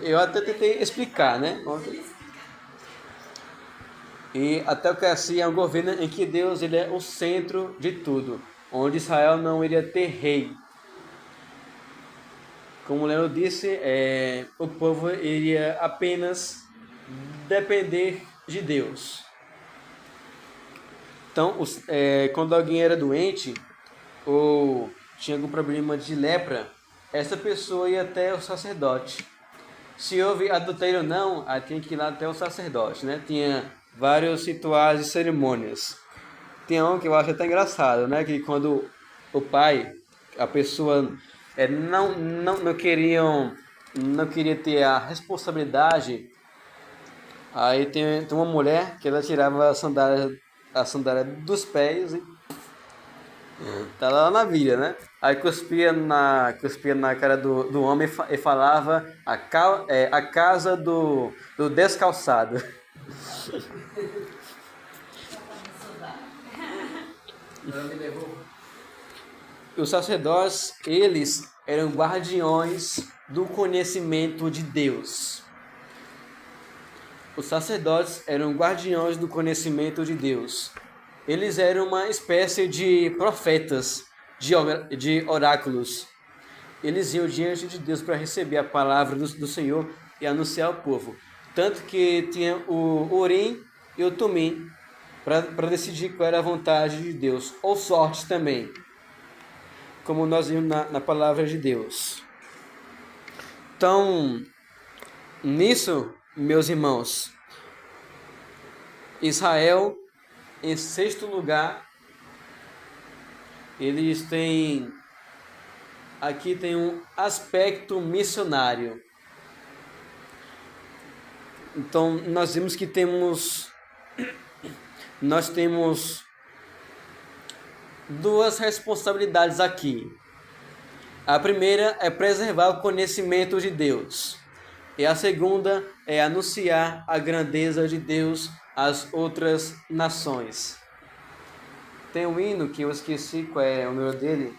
Eu até tentei explicar, né? E a teocracia é um governo em que Deus ele é o centro de tudo, onde Israel não iria ter rei. Como o Leandro disse, o povo iria apenas depender de Deus. Então, quando alguém era doente ou tinha algum problema de lepra, essa pessoa ia até o sacerdote. Se houve adultério ou não, aí tinha que ir lá até o sacerdote, né? Tinha vários rituais e cerimônias. Tem um que eu acho até engraçado, né? Que quando o pai, a pessoa não queria ter a responsabilidade, aí tem uma mulher que ela tirava a sandália dos pés e tá lá na Bíblia, né? Aí cuspia na cara do homem e falava a casa do descalçado. Os sacerdotes, eles eram guardiões do conhecimento de Deus. Os sacerdotes eram guardiões do conhecimento de Deus. Eles eram uma espécie de profetas, de oráculos. Eles iam diante de Deus para receber a palavra do Senhor e anunciar ao povo. Tanto que tinha o Urim e o Tumim para decidir qual era a vontade de Deus, ou sorte também, como nós vimos na palavra de Deus. Então, nisso, meus irmãos, Israel, em sexto lugar, eles têm, aqui tem um aspecto missionário. Então, nós vimos que nós temos duas responsabilidades aqui. A primeira é preservar o conhecimento de Deus. E a segunda é anunciar a grandeza de Deus às outras nações. Tem um hino que eu esqueci qual é o número dele.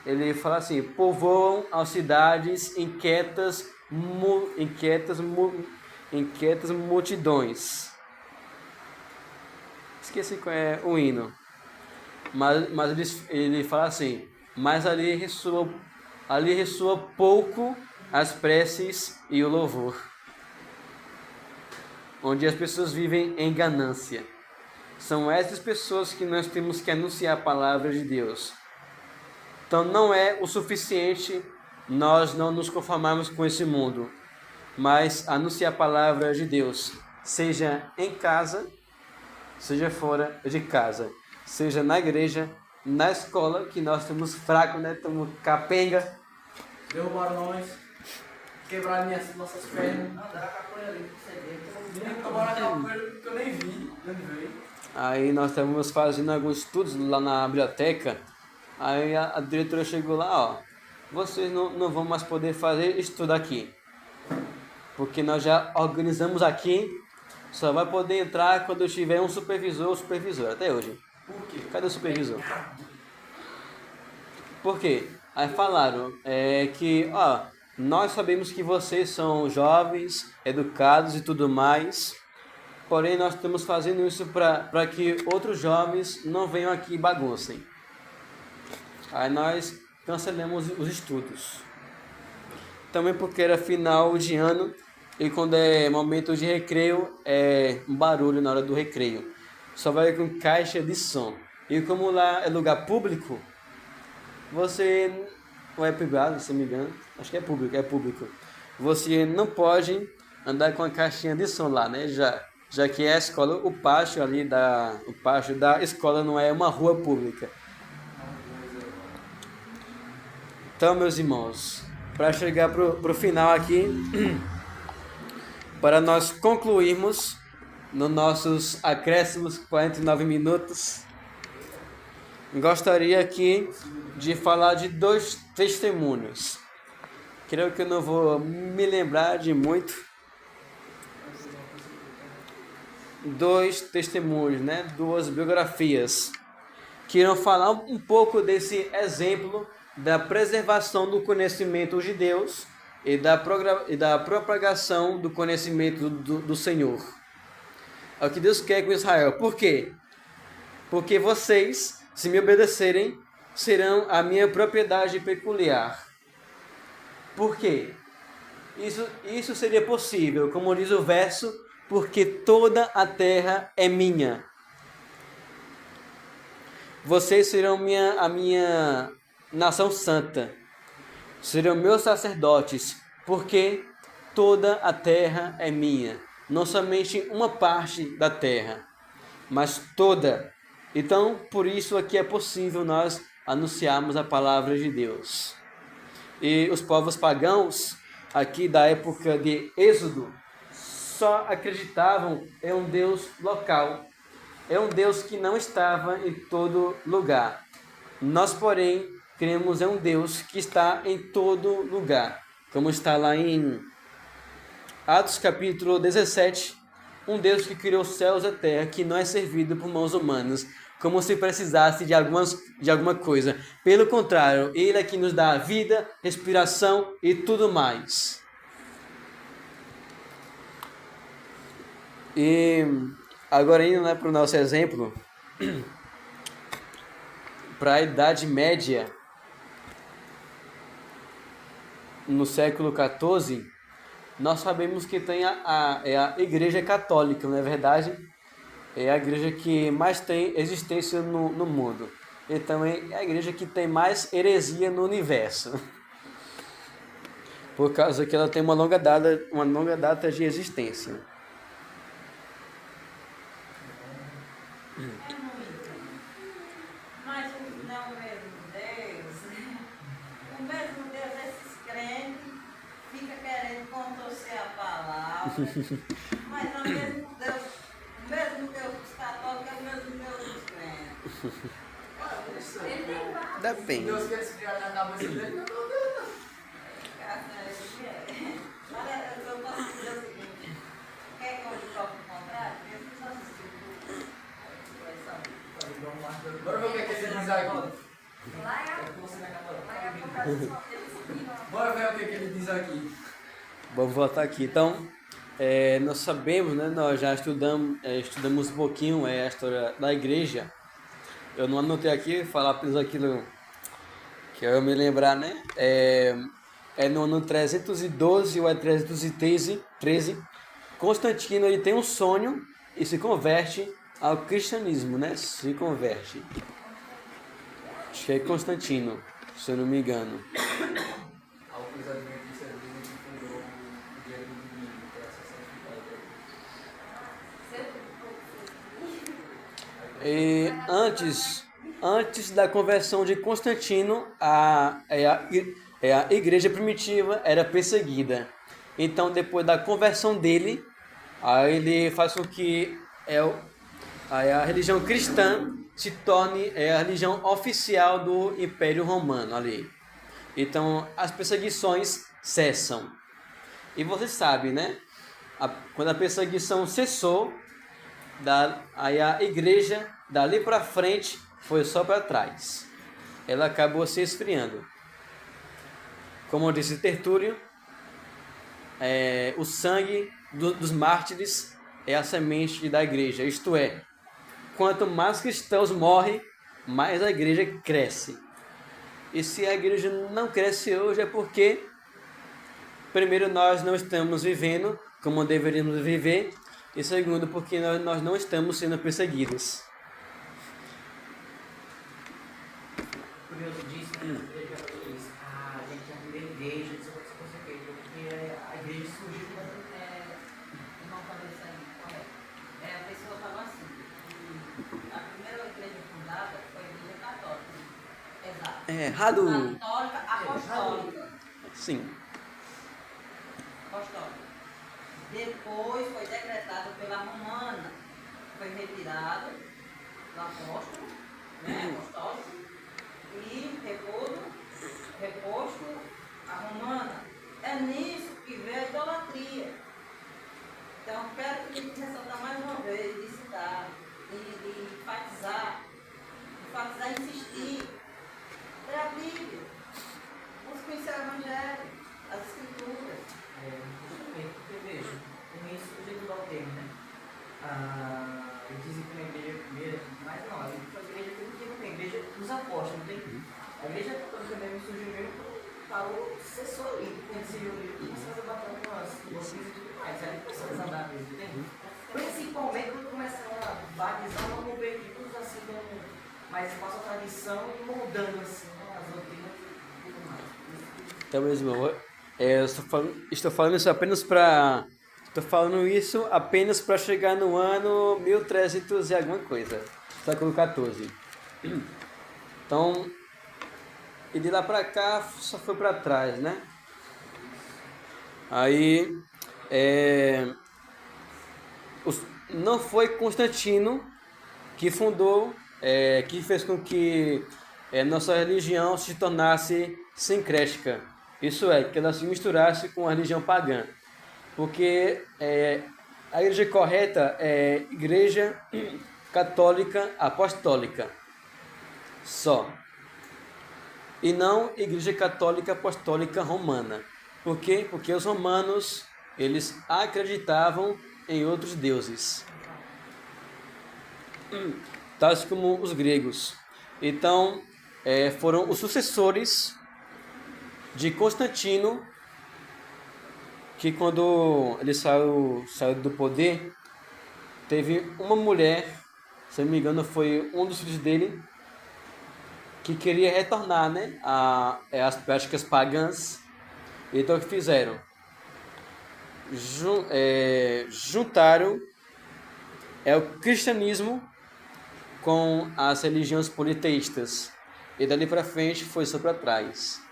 Ele fala assim: povoam as cidades inquietas multidões. Esqueci qual é o hino. Mas ele fala assim: mas ali ressoa pouco as preces e o louvor, onde as pessoas vivem em ganância. São essas pessoas que nós temos que anunciar a palavra de Deus. Então não é o suficiente nós não nos conformarmos com esse mundo, mas anunciar a palavra de Deus, seja em casa, seja fora de casa, seja na igreja, na escola, que nós estamos fracos, né? Estamos capenga.
Derrubaram nós, quebraram nossas pernas.
Não, dá capoeira ali, você
Tomaram a capoeira que eu nem vi, nem veio.
Aí nós estávamos fazendo alguns estudos lá na biblioteca. Aí a diretora chegou lá, ó, vocês não vão mais poder fazer estudo aqui, porque nós já organizamos aqui, só vai poder entrar quando tiver um supervisor ou supervisora, até hoje.
Por quê?
Cadê o supervisor? Por quê? Aí falaram que, ó, nós sabemos que vocês são jovens, educados e tudo mais, porém nós estamos fazendo isso para que outros jovens não venham aqui e baguncem. Aí nós cancelamos os estudos. Também porque era final de ano e quando é momento de recreio, é um barulho na hora do recreio. Só vai com caixa de som. E como lá é lugar público, você... ou é privado, se não me engano. Acho que é público. Você não pode andar com a caixinha de som lá, né? Já que é a escola, o pátio da escola não é uma rua pública. Então, meus irmãos, para chegar para o final aqui, para nós concluirmos nos nossos acréscimos 49 minutos, gostaria aqui de falar de 2 testemunhos. Creio que eu não vou me lembrar de muito. 2 testemunhos, né? 2 biografias que irão falar um pouco desse exemplo da preservação do conhecimento de Deus e da propagação do conhecimento do Senhor. É o que Deus quer com Israel. Por quê? Porque vocês, se me obedecerem, serão a minha propriedade peculiar. Por quê? Isso seria possível, como diz o verso, porque toda a terra é minha. Vocês serão a minha nação santa, serão meus sacerdotes, porque toda a terra é minha. Não somente uma parte da terra, mas toda. Então, por isso aqui é possível nós anunciarmos a palavra de Deus. E os povos pagãos, aqui da época de Êxodo, só acreditavam em um Deus local. É um Deus que não estava em todo lugar. Nós, porém, cremos em um Deus que está em todo lugar. Como está lá em Atos capítulo 17, um Deus que criou os céus e a terra, que não é servido por mãos humanas, como se precisasse de alguma coisa. Pelo contrário, Ele é que nos dá a vida, respiração e tudo mais. E agora indo para o nosso exemplo, para a Idade Média, no século XIV, nós sabemos que tem a Igreja Católica, não é verdade? É a igreja que mais tem existência no mundo. E também é a igreja que tem mais heresia no universo. Por causa que ela tem uma longa data de existência.
Mas não é o mesmo Deus. O mesmo Deus, esses crentes fica querendo contorcer a palavra. Mas o mesmo Deus dos católicos é o mesmo Deus dos crentes.
Depende.
Deus quer se criar na cabeça dele, não, não.
Olha, eu posso dizer o seguinte: quer que eu toque o contrário? Eu fiz assistir.
Bora ver o que ele diz aqui. Bora ver o que ele diz aqui.
Vamos voltar aqui. Então, nós sabemos, né, nós já estudamos um pouquinho a história da igreja. Eu não anotei aqui, falar apenas aquilo que eu me lembrar, né? No ano 312 ou 313, Constantino ele tem um sonho e se converte ao cristianismo, né? Se converte. Acho que é Constantino, se eu não me engano. E antes da conversão de Constantino, a igreja primitiva era perseguida. Então, depois da conversão dele, aí ele faz com que a religião cristã se torne a religião oficial do Império Romano ali. Então, as perseguições cessam. E você sabe, né? Quando a perseguição cessou, aí a igreja, dali para frente, foi só para trás. Ela acabou se esfriando. Como disse Tertúlio, o sangue dos mártires é a semente da igreja. Isto é, quanto mais cristãos morrem, mais a igreja cresce. E se a igreja não cresce hoje é porque, primeiro, nós não estamos vivendo como deveríamos viver, e segundo, porque nós não estamos sendo perseguidos.
Curioso disso, né? A gente já vive a igreja, isso é com certeza, porque a igreja surgiu
Não falei isso aí, correto. A pessoa falou assim: que a primeira igreja fundada foi a igreja católica. Exato.
Errado.
Católica, apostólica.
Sim.
Apostólica. Depois foi decretado pela Romana, foi retirado do apóstolo, né, apostólico, e reposto a Romana. É nisso que vê a idolatria. Então, quero que a gente ressaltar mais uma vez, de citar, de enfatizar, insistir. É a Bíblia. Vamos conhecer o Evangelho, as Escrituras.
Justamente, porque veja, com isso o jeito do termo, né? Eles dizem que uma igreja primeira, mas não, a igreja primitiva tem a igreja dos apóstolos, não tem? A igreja católica mesmo surgiu mesmo para o sucessor ali, quando se reuniu e começou a bater com as doutrinas e tudo mais. Aí começou a andar mesmo, entende? Principalmente quando começam a batizar, vamos ver que todos assim, mas passa a tradição e moldando assim, né, as doutrinas e tudo mais.
Então, meus irmãos, eu estou falando isso apenas para... Estou falando isso apenas para chegar no ano 1300 e alguma coisa. Século XIV. Então, e de lá para cá só foi para trás, né? Aí, não foi Constantino que fundou, que fez com que nossa religião se tornasse sincrética. Isso é, que ela se misturasse com a religião pagã. Porque a igreja correta é igreja católica apostólica. Só. E não igreja católica apostólica romana. Por quê? Porque os romanos, eles acreditavam em outros deuses. Tais como os gregos. Então, foram os sucessores de Constantino, que quando ele saiu do poder, teve uma mulher, se não me engano foi um dos filhos dele, que queria retornar, né, às práticas pagãs. Então o que fizeram? Juntaram o cristianismo com as religiões politeístas. E dali para frente foi só para trás.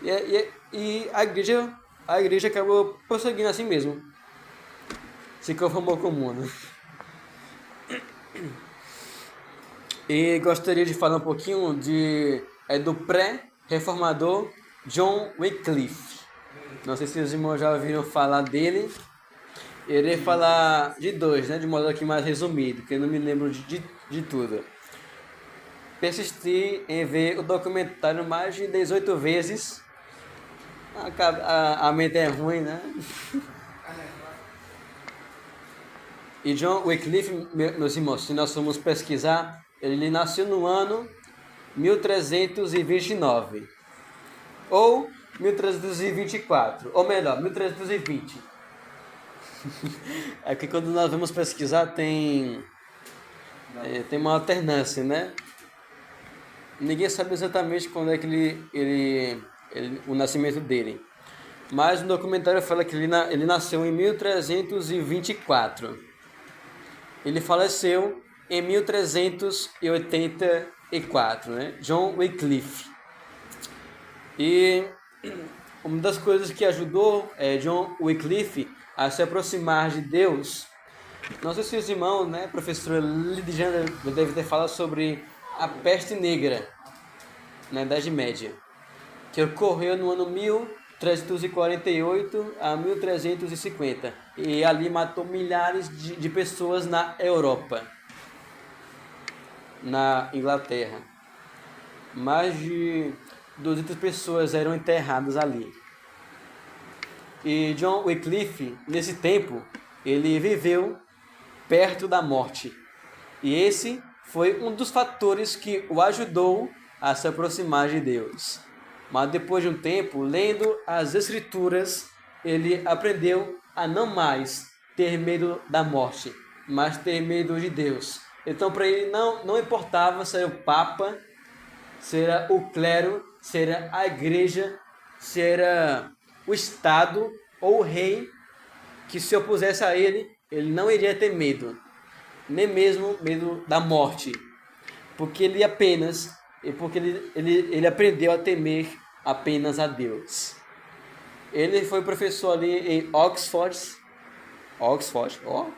E a igreja acabou prosseguindo assim mesmo. Se conformou com o mundo. E gostaria de falar um pouquinho do pré-reformador John Wycliffe. Não sei se os irmãos já ouviram falar dele. Irei falar de dois, né, de modo aqui mais resumido, porque eu não me lembro de tudo. Persisti em ver o documentário mais de 18 vezes. A mente é ruim, né? E John Wycliffe, meus irmãos, se nós formos pesquisar, ele nasceu no ano 1329. Ou 1324. Ou melhor, 1320. É que quando nós vamos pesquisar tem uma alternância, né? Ninguém sabe exatamente quando é que o nascimento dele. Mas no documentário fala que ele nasceu em 1324. Ele faleceu em 1384, né? John Wycliffe. E uma das coisas que ajudou John Wycliffe a se aproximar de Deus, não sei se os irmãos, né, professora Lidiana deve ter falado sobre a peste negra na Idade Média, que ocorreu no ano 1348 a 1350, e ali matou milhares de pessoas na Europa, na Inglaterra. Mais de 200 pessoas eram enterradas ali. E John Wycliffe, nesse tempo, ele viveu perto da morte. E esse foi um dos fatores que o ajudou a se aproximar de Deus. Mas depois de um tempo, lendo as Escrituras, ele aprendeu a não mais ter medo da morte, mas ter medo de Deus. Então, para ele não importava se era o Papa, se era o clero, se era a igreja, se era o Estado ou o rei que se opusesse a ele, ele não iria ter medo, nem mesmo medo da morte, porque ele aprendeu a temer apenas a Deus. Ele foi professor ali em Oxford,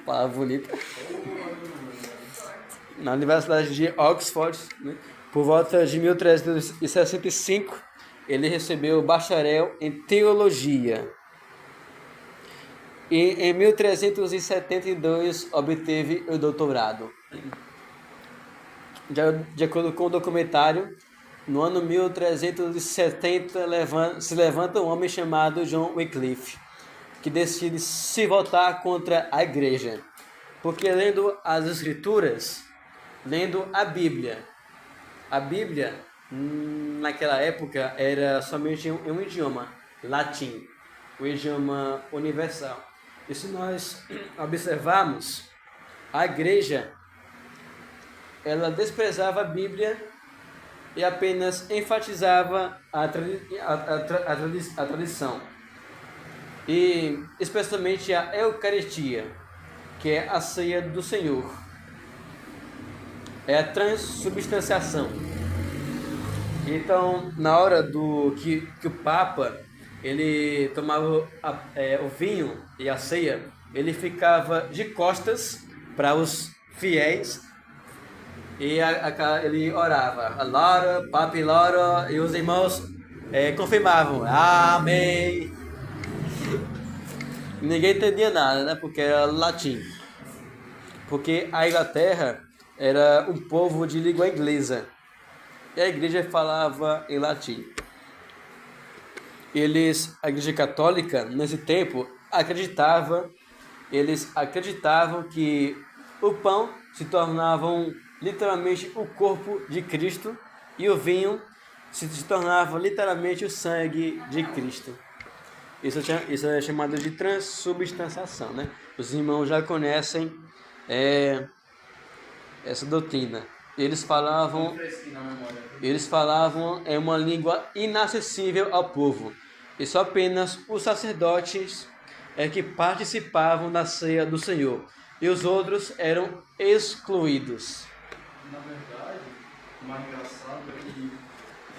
palavra bonita, na Universidade de Oxford, né? Por volta de 1365, ele recebeu o bacharel em teologia. E em 1372 obteve o doutorado. De acordo com o documentário, no ano 1370 se levanta um homem chamado John Wycliffe, que decide se voltar contra a igreja, porque lendo as escrituras, lendo a Bíblia naquela época era somente um idioma, latim, o idioma universal. E se nós observarmos, a igreja, ela desprezava a Bíblia e apenas enfatizava a tradição. E especialmente a Eucaristia, que é a ceia do Senhor. É a transubstanciação. Então, na hora que o Papa ele tomava o vinho e a ceia, ele ficava de costas para os fiéis e ele orava, Laura, Papi Laura, e os irmãos confirmavam, Amém. Ninguém entendia nada, né? Porque era latim. Porque a Inglaterra era um povo de língua inglesa. E a igreja falava em latim. A igreja católica, nesse tempo, eles acreditavam que o pão se tornava literalmente o corpo de Cristo e o vinho se tornava literalmente o sangue de Cristo. Isso é chamado de transubstanciação, né? Os irmãos já conhecem essa doutrina. Eles falavam em uma língua inacessível ao povo. E só apenas os sacerdotes que participavam da ceia do Senhor. E os outros eram excluídos.
Na verdade, o mais engraçado é que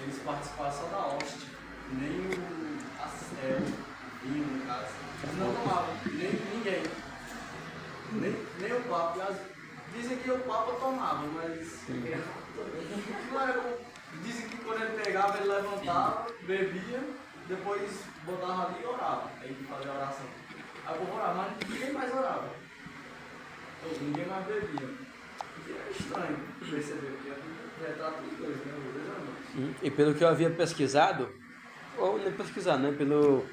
eles participaram só da hóstia, nem o vinho, no caso. Eles não tomavam, nem ninguém. Nem o Papa. Dizem que o Papa tomava, mas não era como. Dizem que quando ele pegava, ele levantava, bebia, depois botava ali e orava. Aí fazia a oração. Aí o povo orava, mas ninguém mais orava. Ninguém mais bebia. E é estranho perceber que retrata os dois, né?
E pelo que eu havia pesquisado, ou nem pesquisado, né? Pelo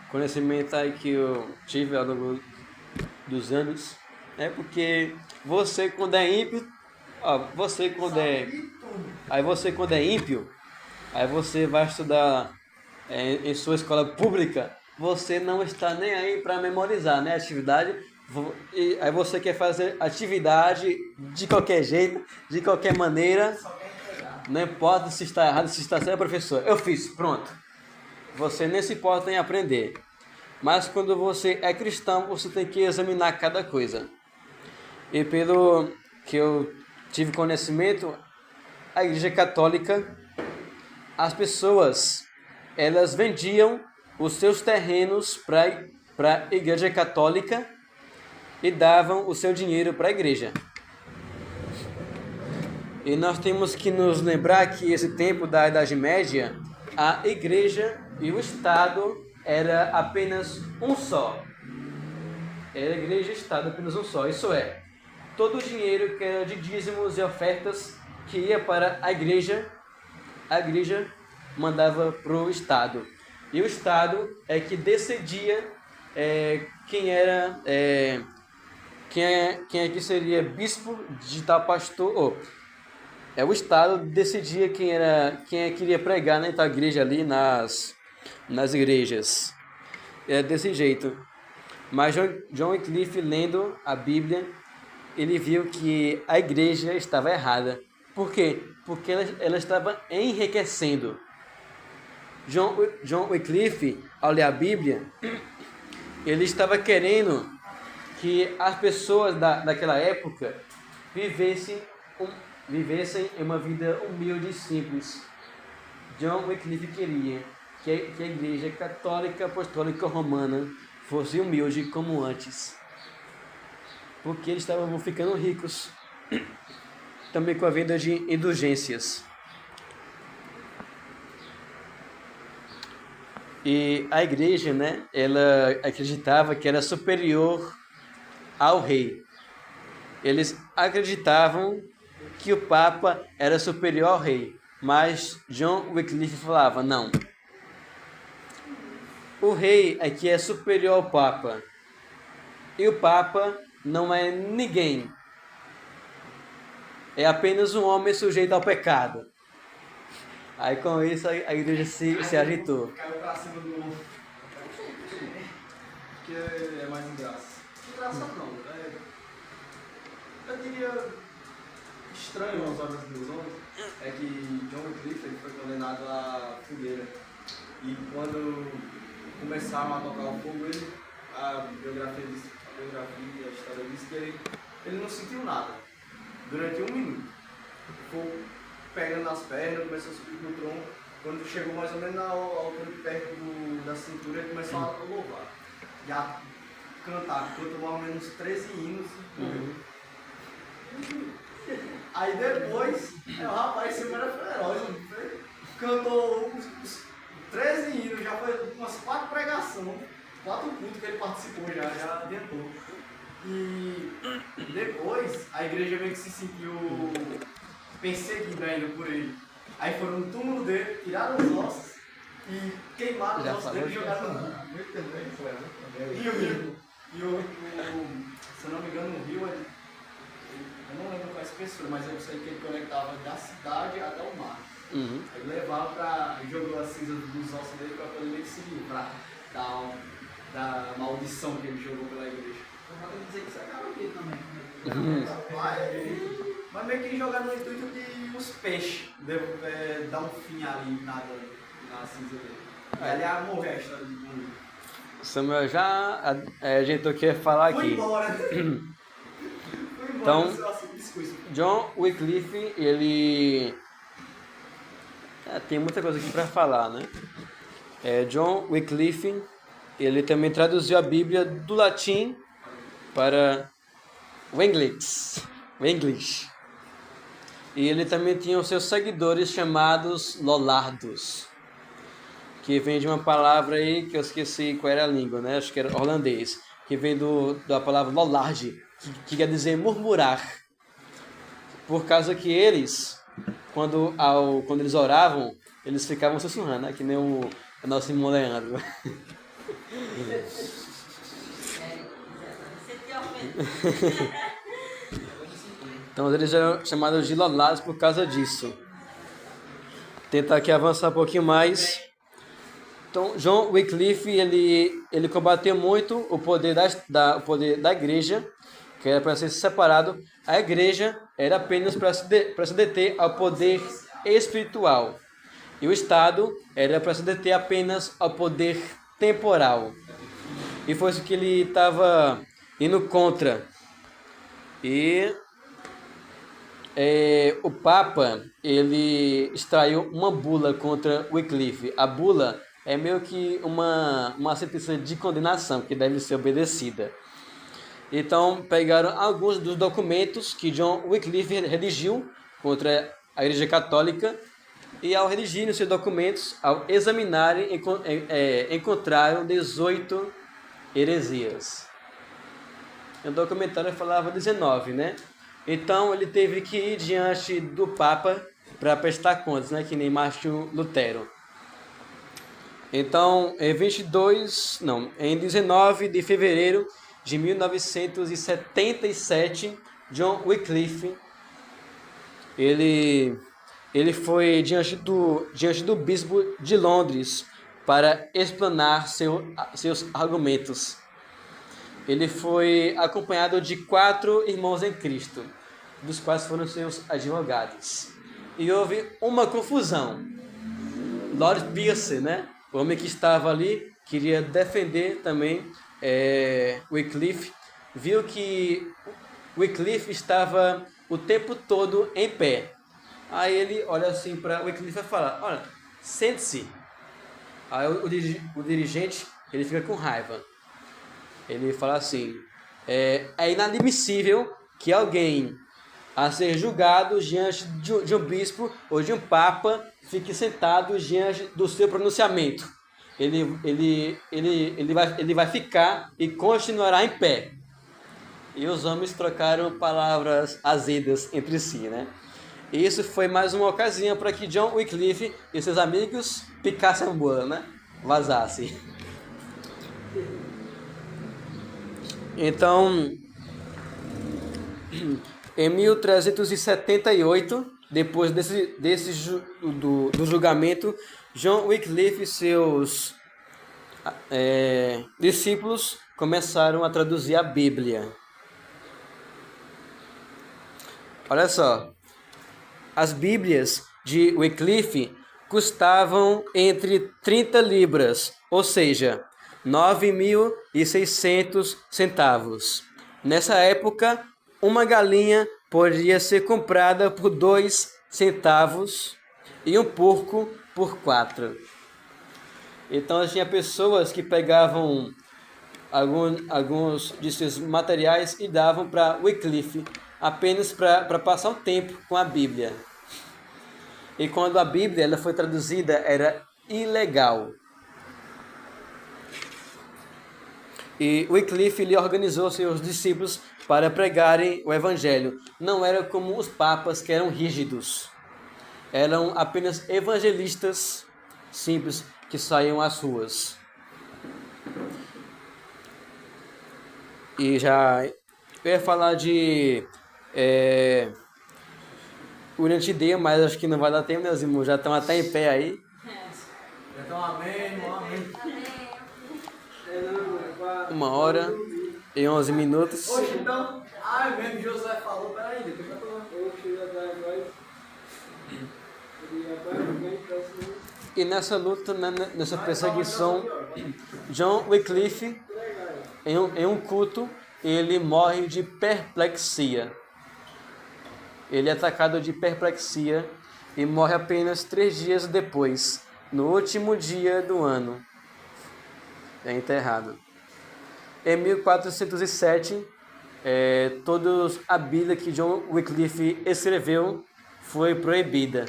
conhecimento aí que eu tive ao longo dos anos, porque você quando é ímpio, aí você quando é ímpio, aí você vai estudar em sua escola pública, você não está nem aí para memorizar, né? Atividade. E aí você quer fazer atividade de qualquer jeito, de qualquer maneira, não importa se está errado, se está certo, professor, eu fiz, pronto. Você nem se importa em aprender. Mas quando você é cristão, você tem que examinar cada coisa. E pelo que eu tive conhecimento, a igreja católica, as pessoas, elas vendiam os seus terrenos para a igreja católica e davam o seu dinheiro para a igreja. E nós temos que nos lembrar que esse tempo da Idade Média, a igreja e o Estado era apenas um só. Era a igreja e o Estado apenas um só. Isso é, todo o dinheiro que era de dízimos e ofertas que ia para a igreja mandava para o Estado. E o Estado é que decidia quem é que seria bispo de tal pastor. O Estado decidia quem queria pregar na tal igreja ali nas igrejas. É desse jeito. Mas John Wycliffe, lendo a Bíblia, ele viu que a igreja estava errada. Por quê? Porque ela estava enriquecendo. John Wycliffe, ao ler a Bíblia, ele estava querendo que as pessoas daquela época vivessem em uma vida humilde e simples. John Wycliffe queria que a Igreja Católica Apostólica Romana fosse humilde como antes. Porque eles estavam ficando ricos, também com a venda de indulgências. E a igreja, né, ela acreditava que era superior ao rei. Eles acreditavam que o Papa era superior ao rei, mas John Wycliffe falava, não. O rei é que é superior ao Papa, e o Papa não é ninguém. É apenas um homem sujeito ao pecado. Aí com isso a igreja se agitou.
Caiu pra cima do ovo. Que é mais engraçado. Engraçado não. Eu diria estranho aos olhos dos homens é que John Wycliffe ele foi condenado à fogueira. E quando começaram a tocar o fogo, a biografia, a história diz que ele não sentiu nada durante 1 minuto. Ficou pegando nas pernas, começou a subir no tronco. Quando chegou mais ou menos na altura de perto da cintura, ele começou a louvar. E a cantar, cantou mais ou menos 13 hinos e morreu. Aí depois, o rapaz sempre era feroz, cantou os 13 hinos, já foi umas 4 pregações, 4 cultos que ele participou já adiantou. E depois a igreja meio que se sentiu perseguida ainda por ele. Aí foram no túmulo dele, tiraram os ossos e queimaram os ossos dele e jogaram no rio. E o, se eu não me engano, o rio, eu não lembro qual é a espessura, mas eu sei que ele conectava da cidade até o mar.
Uhum.
Ele levava e jogou as cinzas dos ossos dele para poder meio que se livrar da maldição que ele jogou pela igreja.
Eu vou dizer que isso acaba aqui também.
Mas meio que jogar no intuito de os peixes dar um fim ali na cinza dele. Aí ele ia morrer a história de mundo.
Samuel já ajeitou o que ia falar
Foi
aqui.
embora.
Então, John Wycliffe, ele... tem muita coisa aqui para falar, né? John Wycliffe, ele também traduziu a Bíblia do latim para o inglês. E ele também tinha os seus seguidores chamados lollardos, que vem de uma palavra aí que eu esqueci qual era a língua, né? Acho que era holandês, que vem da palavra lollarde, que quer dizer murmurar. Por causa que eles, quando eles oravam, eles ficavam sussurrando, né? Que nem o nosso irmão Leandro. Então eles eram chamados de lollardos por causa disso. Tentar aqui avançar um pouquinho mais. Então, John Wycliffe, ele combateu muito o poder da igreja, que era para ser separado. A igreja era apenas para se deter ao poder espiritual. E o Estado era para se deter apenas ao poder temporal. E foi isso que ele estava indo contra. E o Papa, ele extraiu uma bula contra Wycliffe. A bula é meio que uma sentença de condenação que deve ser obedecida. Então, pegaram alguns dos documentos que John Wycliffe redigiu contra a Igreja Católica e, ao redigirem seus documentos, ao examinarem, encontraram 18 heresias. O documentário falava 19, né? Então, ele teve que ir diante do Papa para prestar contas, né? Que nem Martinho Lutero. Então, em 19 de fevereiro de 1977, John Wycliffe, ele foi diante do bispo de Londres para explanar seus argumentos. Ele foi acompanhado de 4 irmãos em Cristo, dos quais foram seus advogados. E houve uma confusão. Lord Pierce, né? O homem que estava ali, queria defender também Wycliffe, viu que Wycliffe estava o tempo todo em pé. Aí ele olha assim para Wycliffe e fala: olha, sente-se. Aí o dirigente, ele fica com raiva. Ele fala assim, é inadmissível que alguém a ser julgado diante de um bispo ou de um papa fique sentado diante do seu pronunciamento. Ele vai ficar e continuará em pé. E os homens trocaram palavras azedas entre si, né? E isso foi mais uma ocasião para que John Wycliffe e seus amigos picassem a bola, né? Vazassem. Então, em 1378, depois do julgamento, John Wycliffe e seus discípulos começaram a traduzir a Bíblia. Olha só, as Bíblias de Wycliffe custavam entre 30 libras, ou seja, 9.600 centavos. Nessa época, uma galinha podia ser comprada por 2 centavos e um porco por 4. Então tinha pessoas que pegavam alguns de seus materiais e davam para Wycliffe apenas para passar o tempo com a Bíblia. E quando a Bíblia ela foi traduzida, era ilegal. E Wycliffe lhe organizou seus discípulos para pregarem o Evangelho. Não era como os papas, que eram rígidos. Eram apenas evangelistas simples que saíam às ruas. E já eu ia falar de William T. Day, mas acho que não vai dar tempo, né? Os irmãos já estão até em pé aí.
Então, amém.
1h11.
Hoje então, mesmo Josué falou, peraí, depois vai falar.
E nessa luta, nessa perseguição, John Wycliffe, em um culto, ele morre de perplexia. Ele é atacado de perplexia e morre apenas 3 dias depois, no último dia do ano. É enterrado. Em 1407, toda a Bíblia que John Wycliffe escreveu foi proibida.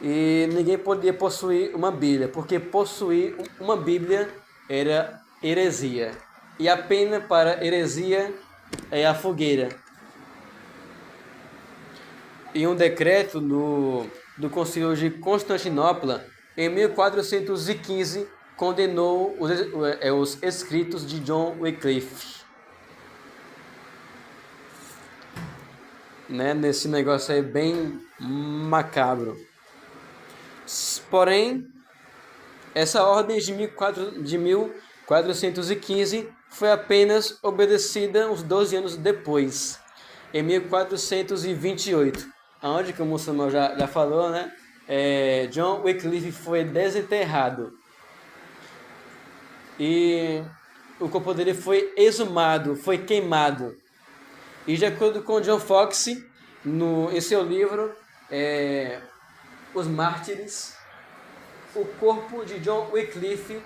E ninguém podia possuir uma Bíblia, porque possuir uma Bíblia era heresia. E a pena para heresia é a fogueira. E um decreto do Concílio de Constantinopla, em 1415, condenou os escritos de John Wycliffe. Né? Nesse negócio aí bem macabro. Porém, essa ordem de 1415 foi apenas obedecida uns 12 anos depois, em 1428, onde, como o Samuel já falou, né? John Wycliffe foi desenterrado e o corpo dele foi exumado, foi queimado. E de acordo com John Fox, em seu livro Os Mártires, o corpo de John Wycliffe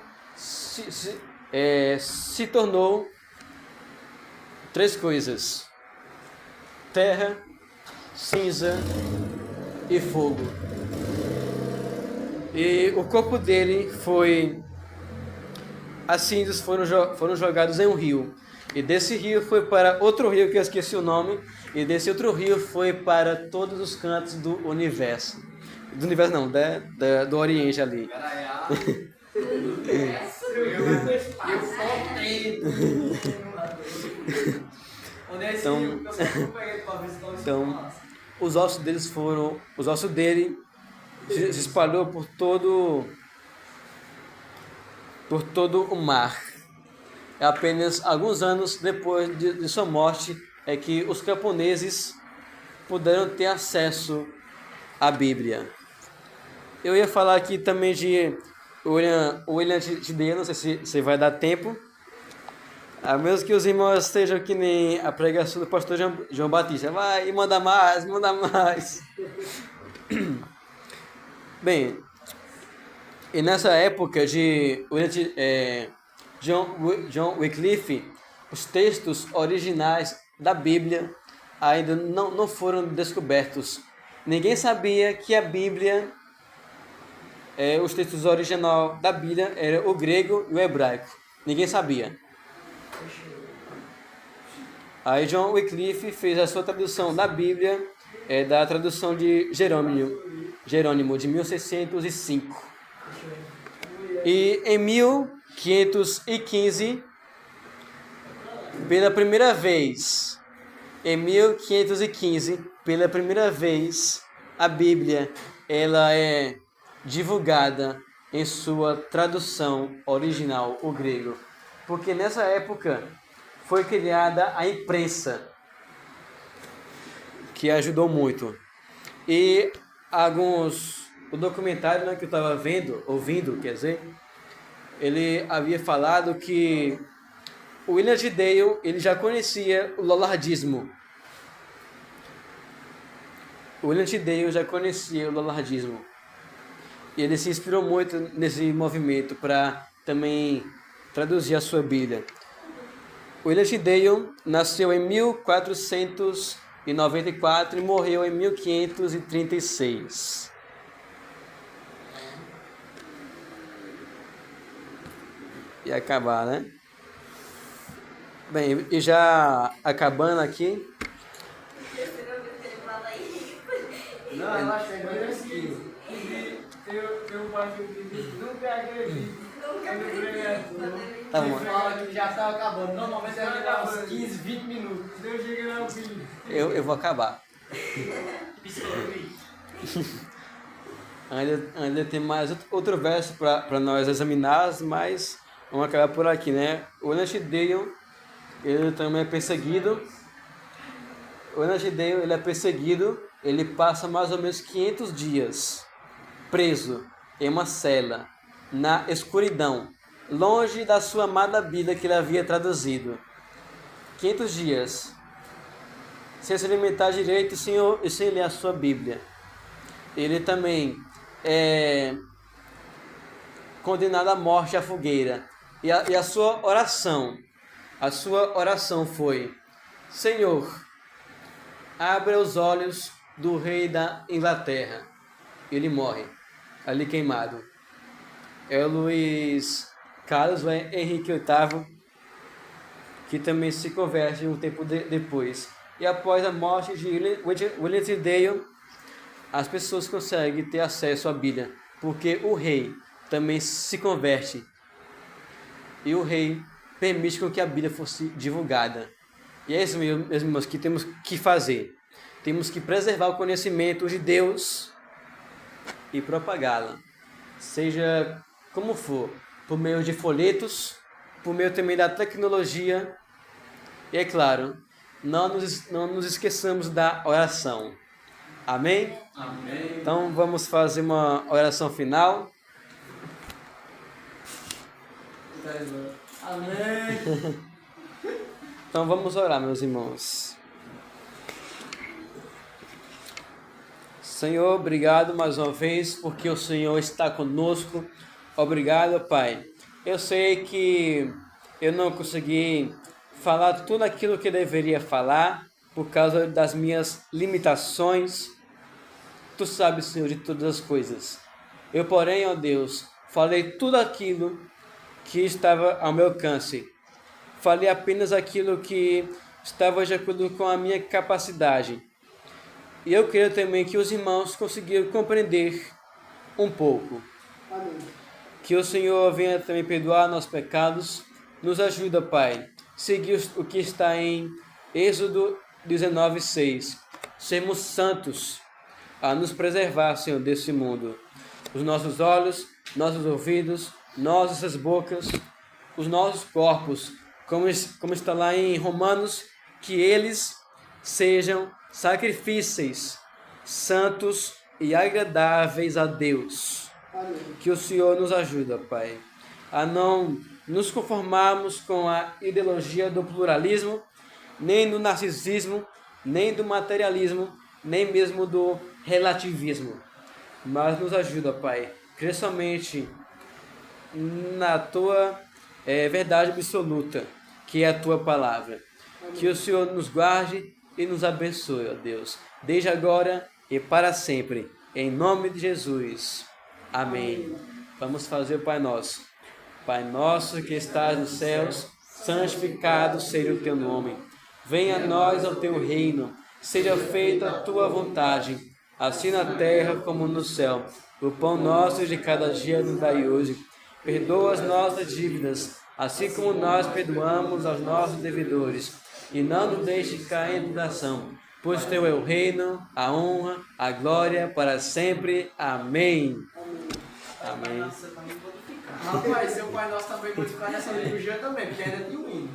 se tornou 3 coisas: terra, cinza e fogo. E o corpo dele as cinzas foram jogadas em um rio. E desse rio foi para outro rio que eu esqueci o nome. E desse outro rio foi para todos os cantos do universo. Do universo não, do Oriente ali. Então, os ossos dele se espalhou por todo o mar. É apenas alguns anos depois de sua morte é que os camponeses puderam ter acesso à Bíblia. Eu ia falar aqui também de William T. Day, não sei se vai dar tempo. A menos que os irmãos estejam que nem a pregação do pastor João Batista. Vai, manda mais. Bem, e nessa época de John Wycliffe, os textos originais da Bíblia ainda não foram descobertos. Ninguém sabia que a Bíblia, os textos originais da Bíblia eram o grego e o hebraico. Ninguém sabia. Aí John Wycliffe fez a sua tradução da Bíblia, da tradução de Jerônimo de 1605. E em 1515, pela primeira vez, a Bíblia ela é divulgada em sua tradução original, o grego. Porque nessa época foi criada a imprensa, que ajudou muito. E o documentário, né, que eu estava ouvindo, ele havia falado que o William Tidale, ele já conhecia o lollardismo. E ele se inspirou muito nesse movimento para também traduzir a sua Bíblia. William Tidale nasceu em 1494 e morreu em 1536. E acabar, né? Bem, e já acabando aqui.
Não, relaxa, agora é assim. Tem um pai que diz, nunca acredito.
Tá bom.
Fala que já tá acabando. Normalmente vai levar uns 15, 20 minutos. Eu cheguei lá no fim.
Eu vou acabar. Ainda tem mais outro verso para nós examinarmos, mas vamos acabar por aqui, né? O William Tidale, ele também é perseguido. O William Tidale, ele é perseguido. Ele passa mais ou menos 500 dias preso em uma cela, na escuridão, longe da sua amada Bíblia que ele havia traduzido. 500 dias, sem se alimentar direito e sem ler a sua Bíblia. Ele também é condenado à morte à fogueira. E a sua oração foi: Senhor, abra os olhos do rei da Inglaterra. Ele morre ali queimado. É o Luís Carlos Henrique VIII, que também se converte um tempo depois. E após a morte de William Tidale, as pessoas conseguem ter acesso à Bíblia, porque o rei também se converte. E o rei permite que a Bíblia fosse divulgada. E é isso, meus irmãos, que temos que fazer. Temos que preservar o conhecimento de Deus e propagá-la, seja como for, por meio de folhetos, por meio também da tecnologia. E é claro, não nos esqueçamos da oração. Amém?
Amém.
Então vamos fazer uma oração final.
Amém.
Então vamos orar, meus irmãos. Senhor, obrigado mais uma vez, porque o Senhor está conosco. Obrigado, Pai. Eu sei que eu não consegui falar tudo aquilo que deveria falar, por causa das minhas limitações. Tu sabes, Senhor, de todas as coisas. Eu, porém, ó Deus, falei tudo aquilo que estava ao meu alcance. Falei apenas aquilo que estava de acordo com a minha capacidade. E eu creio também que os irmãos conseguiram compreender um pouco.
Amém.
Que o Senhor venha também perdoar nossos pecados. Nos ajuda, Pai. Seguir o que está em Êxodo 19:6. Sermos santos, a nos preservar, Senhor, desse mundo. Os nossos olhos, nossos ouvidos, nossas bocas, os nossos corpos, como está lá em Romanos, que eles sejam sacrifícios santos e agradáveis a Deus.
Amém.
Que o Senhor nos ajuda, Pai, a não nos conformarmos com a ideologia do pluralismo, nem do narcisismo, nem do materialismo, nem mesmo do relativismo. mas nos ajuda, Pai, crer somente na Tua verdade absoluta, que é a Tua palavra. Que o Senhor nos guarde e nos abençoe, ó Deus, desde agora e para sempre, em nome de Jesus. Amém. Vamos fazer o Pai Nosso. Pai nosso que estás nos céus, santificado seja o teu nome. Venha a nós o teu reino, seja feita a tua vontade, assim na terra como no céu. O pão nosso de cada dia nos dai hoje. Perdoa as nossas dívidas, assim como nós perdoamos aos nossos devedores. E não nos deixe cair em tentação, pois teu é o reino, a honra, a glória para sempre. Amém. Amém.
Rapaz, seu Pai Nosso também modificado nessa liturgia também, porque ainda tem um hino.